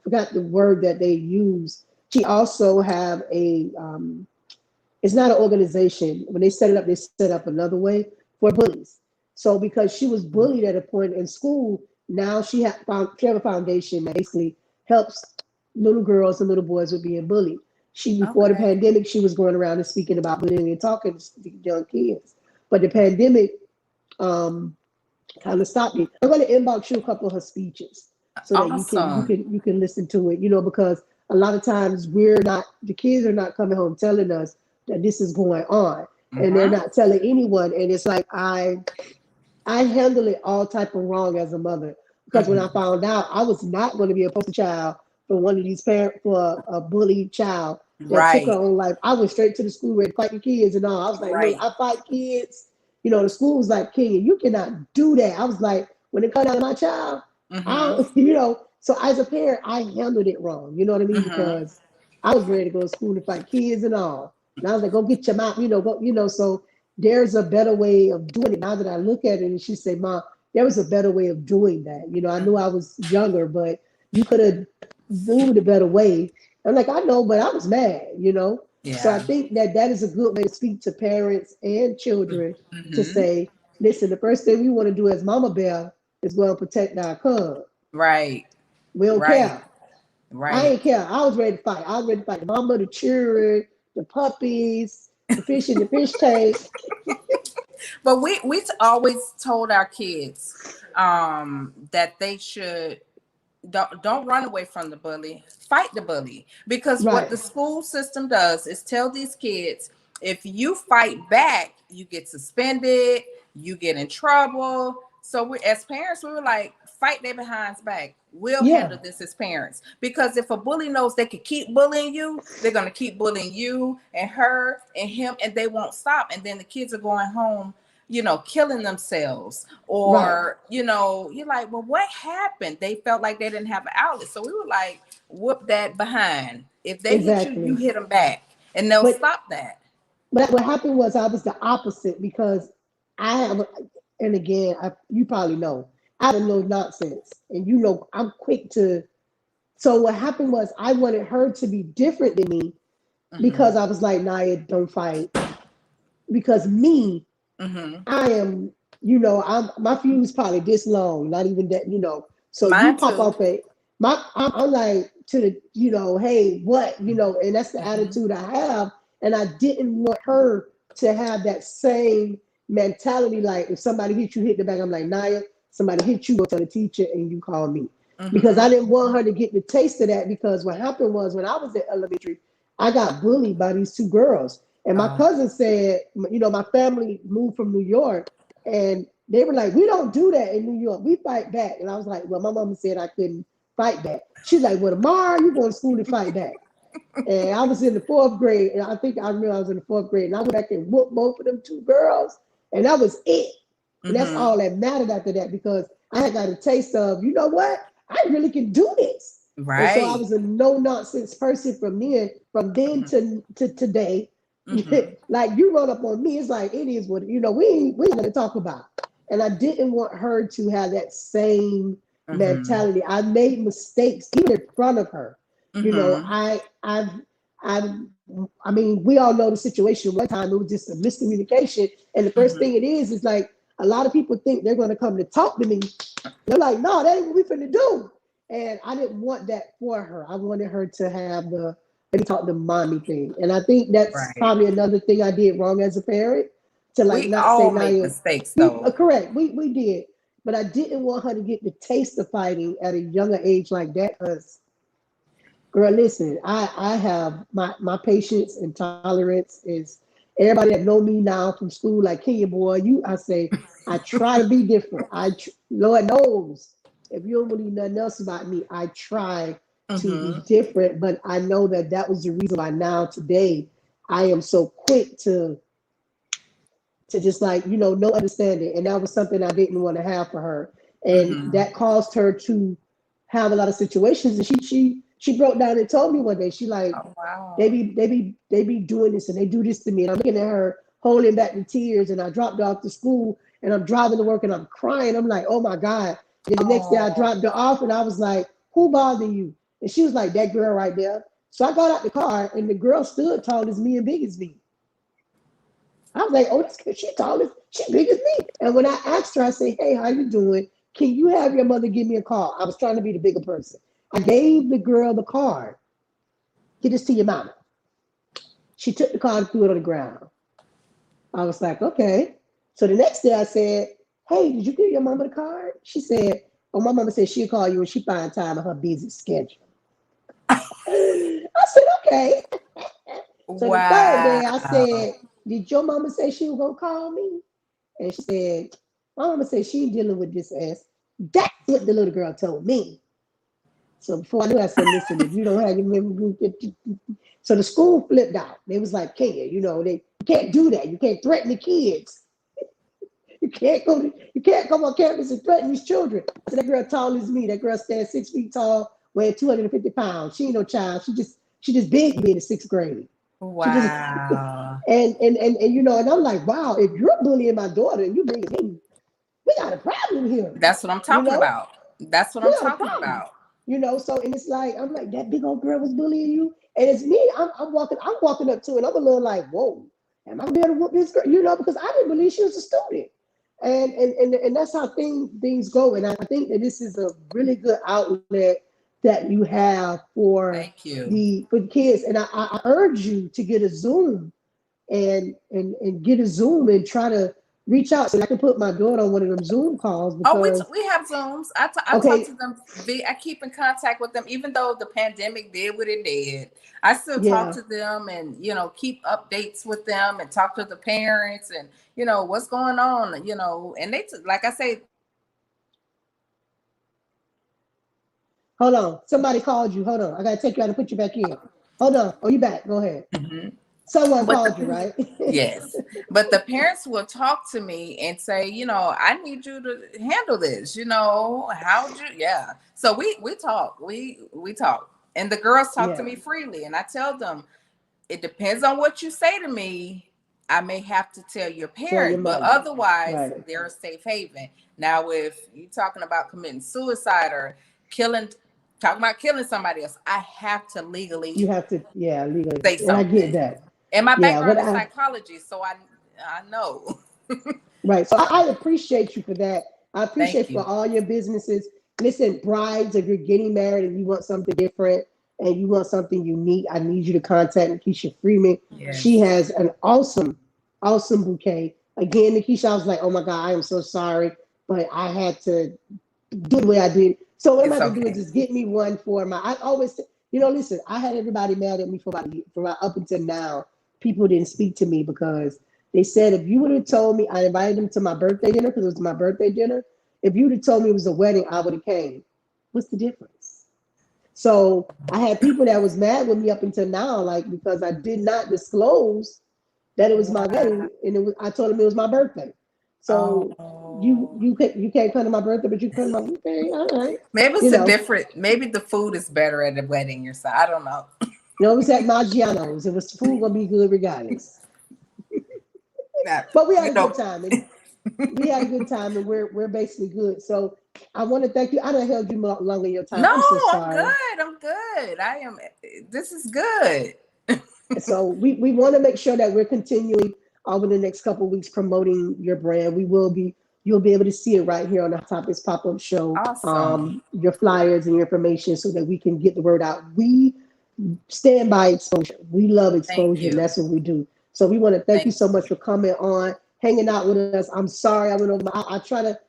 forgot the word that they use. She also have it's not an organization. When they set it up, they set up another way for bullies. So because she was bullied at a point in school, now she have a foundation that basically helps little girls and little boys with being bullied. Before the Okay. pandemic, she was going around and speaking about bullying and talking to young kids. But the pandemic um, kind of stopped me. I'm going to inbox you a couple of her speeches so that Awesome. you can listen to it. Because a lot of times the kids are not coming home telling us that this is going on, and they're Mm-hmm. not telling anyone. And it's like I handle it all type of wrong as a mother because when I Mm-hmm. found out I was not going to be a poster child for one of these parents for a bullied child that took her Right. own life. I went straight to the school and fighting kids and all. I was like, look, Right. I fight kids. The school was like, King, you cannot do that. I was like, when it comes down to my child, I Mm-hmm. don't, so as a parent, I handled it wrong. You know what I mean? Mm-hmm. Because I was ready to go to school and fight kids and all. And I was like, go get your mouth, so there's a better way of doing it. Now that I look at it and she said, Mom, there was a better way of doing that. I knew I was younger, but you could have do the better way. I'm like, I know, but I was mad. So I Yeah. think that is a good way to speak to parents and children to Mm-hmm. say, listen, the first thing we want to do as Mama Bear is well protect our cub. Right. We don't Right. care. I Right. ain't care. I was ready to fight. I was ready to fight the mama, the children, the puppies, the fish in the fish tank. But we always told our kids that they should don't run away from the bully, fight the bully, because what Right. the school system does is tell these kids, if you fight back you get suspended, you get in trouble. So we, as parents, we were like, fight their behinds back, we'll Yeah, handle this as parents, because if a bully knows they can keep bullying you, they're going to keep bullying you and her and him, and they won't stop, and then the kids are going home, killing themselves, right. or, you're like, well, what happened? They felt like they didn't have an outlet. So we were like, whoop that behind. If they hit you, you Exactly. hit them back, and they'll But stop that. what happened was I was the opposite because I have, and again, you probably know, I have no nonsense, and I'm quick to. So what happened was I wanted her to be different than me Mm-hmm. because I was like, Naya, don't fight. Because me, Mm-hmm. I am, my fuse probably this long, not even that. So you Mine pop too. off I'm like to the, hey, what, and that's the Mm-hmm. attitude I have. And I didn't want her to have that same mentality. Like if somebody hit you, hit the back, I'm like, Naya, somebody hit you, go tell the teacher and you call me. Because Mm-hmm. I didn't want her to get the taste of that because what happened was when I was in elementary, I got bullied by these two girls. And my Oh. cousin said, my family moved from New York and they were like, we don't do that in New York. We fight back. And I was like, well, my mama said I couldn't fight back. She's like, well, tomorrow you going to school to fight back. And I was in the fourth grade. And I think I remember I was in the fourth grade. And I went back and whooped both of them two girls. And that was it. And that's Mm-hmm. all that mattered after that because I had got a taste of, you know what? I really can do this. And so I Right. was a no nonsense person from then to today. Mm-hmm. Like you run up on me, it's like it is what we ain't gonna talk about. And I didn't want her to have that same Mm-hmm. mentality. I made mistakes even in front of her. You know, Mm-hmm. I I mean, we all know the situation. One time it was just a miscommunication, and the first Mm-hmm. thing it is like a lot of people think they're going to come to talk to me. They're like, no, that ain't what we finna do. And I didn't want that for her. I wanted her to have the let me talk to mommy thing. And I think that's Right. probably another thing I did wrong as a parent to like We not say all make Naya. mistakes We though. correct. We did. But I didn't want her to get the taste of fighting at a younger age like that because girl, listen, I have my patience and tolerance is everybody that know me now from school, like Kenya boy, I say, I try to be different. Lord knows if you don't believe nothing else about me, I try to be Mm-hmm. different, but I know that was the reason why now today I am so quick to just like, no understanding. And that was something I didn't want to have for her. And that caused her to have a lot of situations. And she broke down and told me one day, she like, Oh, wow. they be doing this and they do this to me. And I'm looking at her holding back the tears, and I dropped her off to school and I'm driving to work and I'm crying. I'm like, oh my God. And the next day I dropped her off and I was like, who bothered you? And she was like, that girl right there. So I got out the car and the girl stood tall as me and big as me. I was like, oh, this kid, she tall as, she big as me. And when I asked her, I said, hey, how you doing? Can you have your mother give me a call? I was trying to be the bigger person. I gave the girl the card. Get this to your mama. She took the card and threw it on the ground. I was like, okay. So the next day I said, hey, did you give your mama the card? She said, oh, my mama said she'll call you when she find time in her busy schedule. I said, okay. So the third day I said, did your mama say she was going to call me? And she said, my mama said she ain't dealing with this ass. That's what the little girl told me. So before I knew, I said, listen, if you don't have your member group, so the school flipped out. They was like, you can't do that. You can't threaten the kids. You can't come on campus and threaten these children. So that girl tall as me. That girl stands 6 feet tall, weighing 250 pounds. She ain't no child. She just big to be in the 6th grade. Wow. And I'm like, wow, if you're bullying my daughter and you big as me, we got a problem here. That's what I'm talking about. That's what I'm talking about. So, and it's like, I'm like, that big old girl was bullying you. And it's me, I'm walking up to it, and I'm a little like, whoa, am I gonna be able to whoop this girl? Because I didn't believe she was a student. And that's how things go. And I think that this is a really good outlet that you have for the kids. And I urge you to get a Zoom and get a Zoom and try to reach out so I can put my daughter on one of them Zoom calls. Because, we have Zooms. I talk to them. I keep in contact with them, even though the pandemic did what it did. I still talk to them and, keep updates with them and talk to the parents and, what's going on, and they, like I say. Hold on. Somebody called you. Hold on. I got to take you out and put you back in. Hold on. Oh, you back. Go ahead. Someone called you, right? Yes. But the parents will talk to me and say, I need you to handle this, So we talk. We talk. And the girls talk to me freely. And I tell them, it depends on what you say to me. I may have to tell your parent, but otherwise they're a safe haven. Now, if you're talking about committing suicide or talking about killing somebody else, I have to legally. You have to, legally say something. And I get that. And my background is psychology, so I know. Right. So I appreciate you for that. I appreciate for all your businesses. Listen, brides, if you're getting married and you want something different and you want something unique, I need you to contact Nakishia Freeman. Yes. She has an awesome bouquet. Again, Nakishia, I was like, oh my God, I am so sorry, but I had to do the way I did. So what I'm going to do is just get me one for I always, listen, I had everybody mad at me for up until now. People didn't speak to me because they said, if you would have told me, I invited them to my birthday dinner because it was my birthday dinner. If you would have told me it was a wedding, I would have came. What's the difference? So I had people that was mad with me up until now, like, because I did not disclose that it was my wedding, and I told them it was my birthday. So you can't come to my birthday, but you come to my birthday. All right. Maybe it's maybe the food is better at a wedding or so. I don't know. It was at Maggiano's. It was food gonna be good regardless. But we had a good time. And we're basically good. So I want to thank you. I done held you longer your time. No, I'm so sorry. I'm good. This is good. So we want to make sure that we're continuing over the next couple of weeks promoting your brand. You'll be able to see it right here on the Top This Pop-Up Show. Awesome. Your flyers and your information so that we can get the word out. We stand by exposure. We love exposure, and that's what we do. So we want to thank you so much for coming on, hanging out with us. I'm sorry I went over. I try to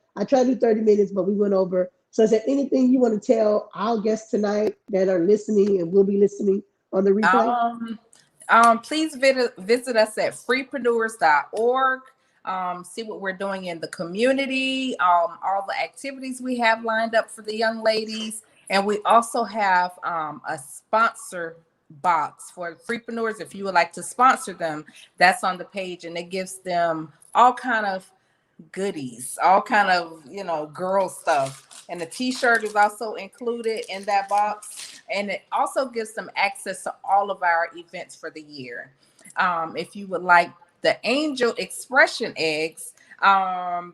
do 30 minutes, but we went over. So is there anything you want to tell our guests tonight that are listening and will be listening on the replay? Please visit us at freeprenuers.org. See what we're doing in the community, all the activities we have lined up for the young ladies. And we also have a sponsor box for Freeprenuers. If you would like to sponsor them, that's on the page, and it gives them all kind of goodies, all kind of, you know, girl stuff. And the t-shirt is also included in that box, and it also gives them access to all of our events for the year. If you would like the Angel Expression eggs,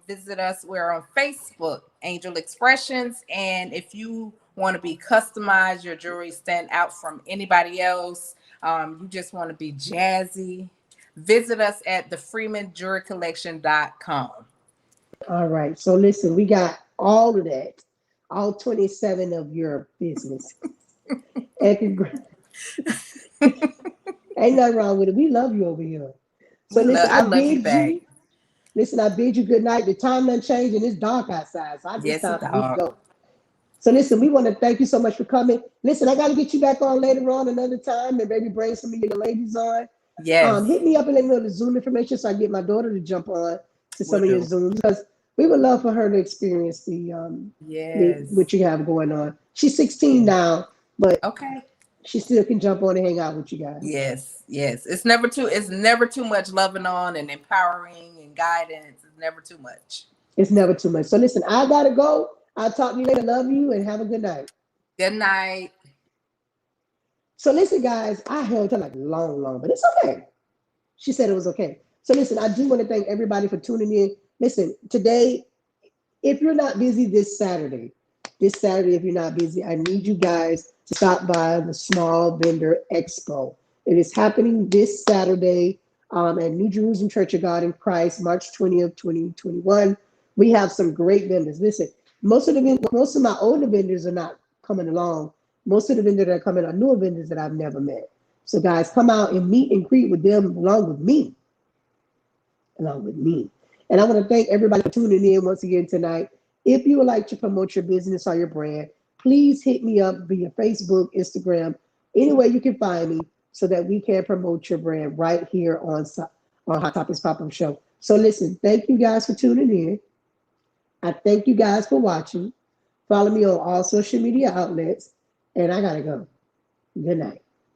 visit us. We're on Facebook, Angel Expressions. And if you want to be customized, your jewelry stand out from anybody else, you just want to be jazzy, visit us at the freemanjewelrycollection.com. All right. So listen, we got all of that, all 27 of your business. And ain't nothing wrong with it. We love you over here. So listen, I love you back. I bid you good night. The time done changed and it's dark outside. So I think it's Yes, time it's for me to dog. go. So listen, we want to thank you so much for coming. Listen, I got to get you back on later on another time and maybe bring some of your ladies on. Yes, Hit me up and let me know the Zoom information so I get my daughter to jump on to we'll some of your do. Zooms because we would love for her to experience the Yes. what you have going on. She's 16 Yes. now, but Okay. she still can jump on and hang out with you guys. Yes, yes. It's never too much loving on and empowering and guidance. It's never too much. It's never too much. So listen, I gotta go. I'll talk to you later. Love you and have a good night. Good night. So listen, guys, I held her like long, but it's okay. She said it was okay. So listen, I do want to thank everybody for tuning in. Listen, today, if you're not busy this Saturday, if you're not busy, I need you guys to stop by the Small Vendor Expo. It is happening this Saturday at New Jerusalem Church of God in Christ, March 20th, 2021. We have some great vendors. Listen, most of my older vendors are not coming along. Most of the vendors that are coming are newer vendors that I've never met. So guys, come out and meet and greet with them along with me. And I want to thank everybody for tuning in once again tonight. If you would like to promote your business or your brand, please hit me up via Facebook, Instagram, any way you can find me so that we can promote your brand right here on Hot Topics Pop-Up Show. So listen, thank you guys for tuning in. I thank you guys for watching. Follow me on all social media outlets. And I got to go. Good night.